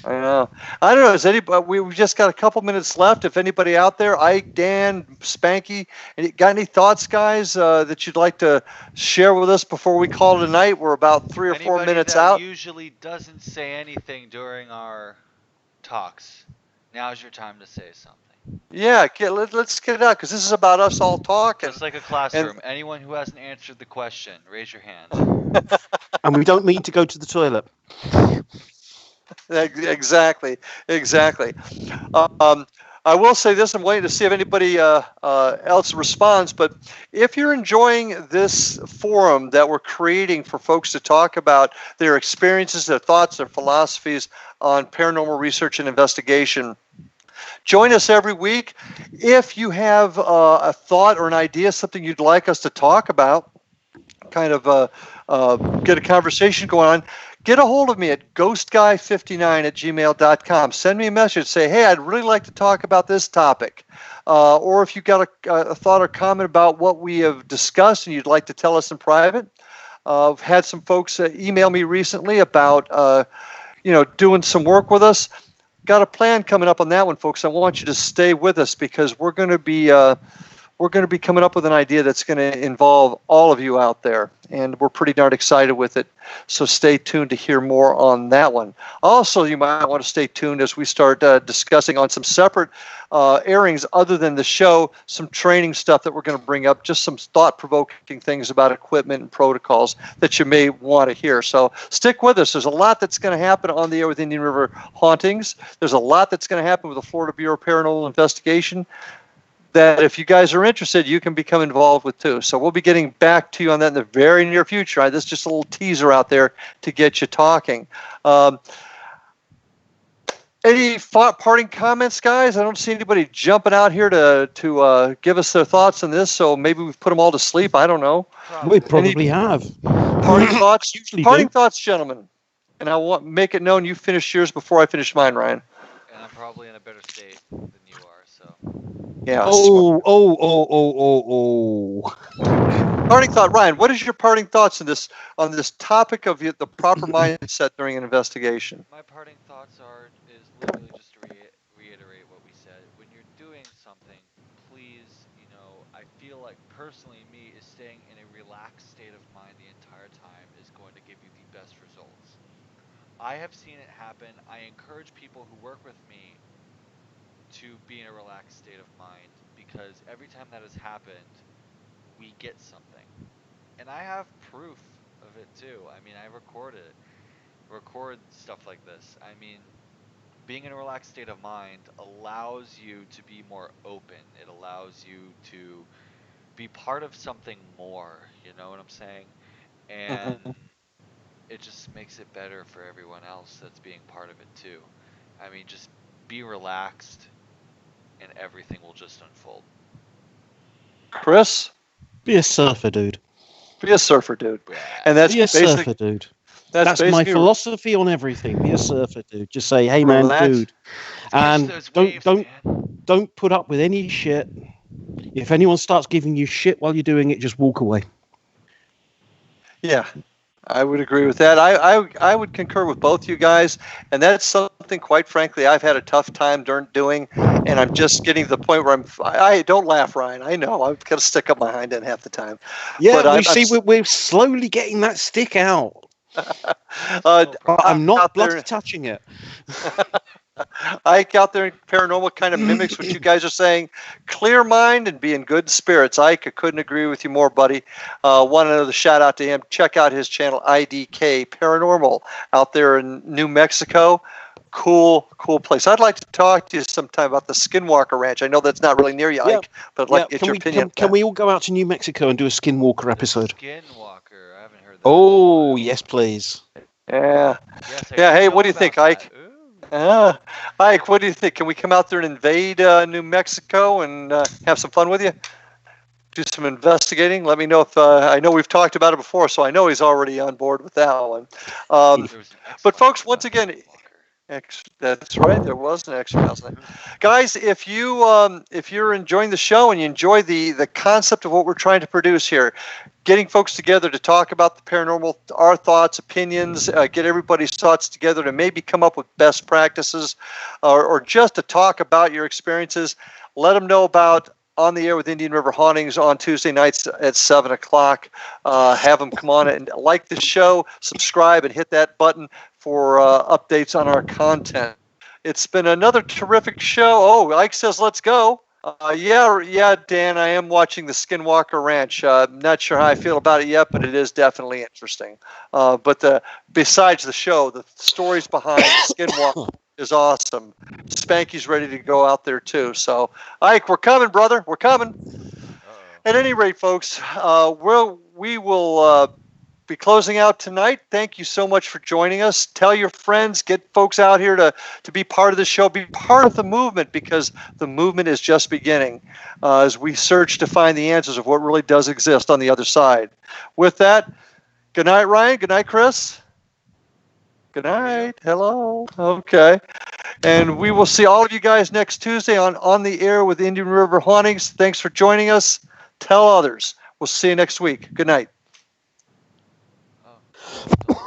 I know. I don't know. Is anybody? We've just got a couple minutes left. If anybody out there, Ike, Dan, Spanky, got any thoughts, guys, that you'd like to share with us before we call it a night? We're about 3 or 4 minutes out. Anybody that usually doesn't say anything during our talks, now's your time to say something. Yeah, let's get it out, because this is about us all talking. It's like a classroom. Anyone who hasn't answered the question, raise your hand. And we don't mean to go to the toilet. Exactly. I will say this. I'm waiting to see if anybody else responds. But if you're enjoying this forum that we're creating for folks to talk about their experiences, their thoughts, their philosophies on paranormal research and investigation, join us every week. If you have a thought or an idea, something you'd like us to talk about, kind of get a conversation going on, get a hold of me at ghostguy59@gmail.com. Send me a message. Say, hey, I'd really like to talk about this topic. Or if you've got a thought or comment about what we have discussed and you'd like to tell us in private. I've had some folks email me recently about doing some work with us. got a plan coming up on that one, folks. I want you to stay with us because we're going to be coming up with an idea that's going to involve all of you out there, and we're pretty darn excited with it. So stay tuned to hear more on that one. Also, you might want to stay tuned as we start discussing on some separate airings other than the show, some training stuff that we're going to bring up, just some thought-provoking things about equipment and protocols that you may want to hear. So stick with us. There's a lot that's going to happen on the Air with Indian River Hauntings. There's a lot that's going to happen with the Florida Bureau of Paranormal Investigation that if you guys are interested, you can become involved with too. So we'll be getting back to you on that in the very near future. This is just a little teaser out there to get you talking. Any parting comments, guys? I don't see anybody jumping out here to give us their thoughts on this, so maybe we've put them all to sleep. I don't know. We probably have. Parting thoughts? Usually Parting do. thoughts, gentlemen. And I want make it known you finished yours before I finish mine, Ryan. And I'm probably in a better state than you are, so. Yeah. Parting thought, Ryan. What is your parting thoughts on this topic of the proper mindset during an investigation? My parting thoughts is literally just to reiterate what we said. When you're doing something, please, I feel like personally me is staying in a relaxed state of mind the entire time is going to give you the best results. I have seen it happen. I encourage people who work with me to be in a relaxed state of mind because every time that has happened, we get something. And I have proof of it too. I mean, I record stuff like this. I mean, being in a relaxed state of mind allows you to be more open. It allows you to be part of something more, you know what I'm saying? And it just makes it better for everyone else that's being part of it too. I mean, just be relaxed and everything will just unfold. Chris? Be a surfer, dude. Be a surfer, dude. Yeah. And that's Be a surfer, dude. That's my philosophy on everything. Be a surfer, dude. Just say, "Hey, man, dude," and don't put up with any shit. If anyone starts giving you shit while you're doing it, just walk away. Yeah, I would agree with that. I would concur with both you guys, and that's something, quite frankly, I've had a tough time doing, and I'm just getting to the point where I don't laugh, Ryan. I know I've got to stick up my hind end half the time. Yeah, but we're slowly getting that stick out. I'm not bloody touching it. Ike out there in Paranormal kind of mimics what you guys are saying. Clear mind and be in good spirits. Ike, I couldn't agree with you more, buddy. Want another shout out to him. Check out his channel, IDK Paranormal, out there in New Mexico. Cool place. I'd like to talk to you sometime about the Skinwalker Ranch. I know that's not really near you, Ike, but I'd like to get your opinion. Can we all go out to New Mexico and do a Skinwalker episode? Skinwalker. I haven't heard that. Oh, yes, please. Yeah. Hey, what do you think, Ike? Ike, what do you think? Can we come out there and invade New Mexico and have some fun with you? Do some investigating? Let me know if I know we've talked about it before, so I know he's already on board with that one. But folks, once again, that's right. There was an X-Files. Guys, if you're enjoying the show and you enjoy the concept of what we're trying to produce here, getting folks together to talk about the paranormal, our thoughts, opinions, get everybody's thoughts together to maybe come up with best practices, or just to talk about your experiences, let them know about On the Air with Indian River Hauntings on Tuesday nights at 7 o'clock. Have them come on and like the show, subscribe, and hit that button for updates on our content. It's been another terrific show. Oh, Ike says, let's go. Yeah, Dan, I am watching the Skinwalker Ranch. I'm not sure how I feel about it yet, but it is definitely interesting. But besides the show, the stories behind Skinwalker is awesome. Spanky's ready to go out there too. So, Ike, we're coming, brother. We're coming. At any rate, folks, we will be closing out tonight. Thank you so much for joining us. Tell your friends, get folks out here to be part of the show, be part of the movement, because the movement is just beginning as we search to find the answers of what really does exist on the other side. With that, good night, Ryan. Good night, Chris. Good night. Hello. Okay. And we will see all of you guys next Tuesday on the Air with Indian River Hauntings. Thanks for joining us. Tell others. We'll see you next week. Good night. Oh.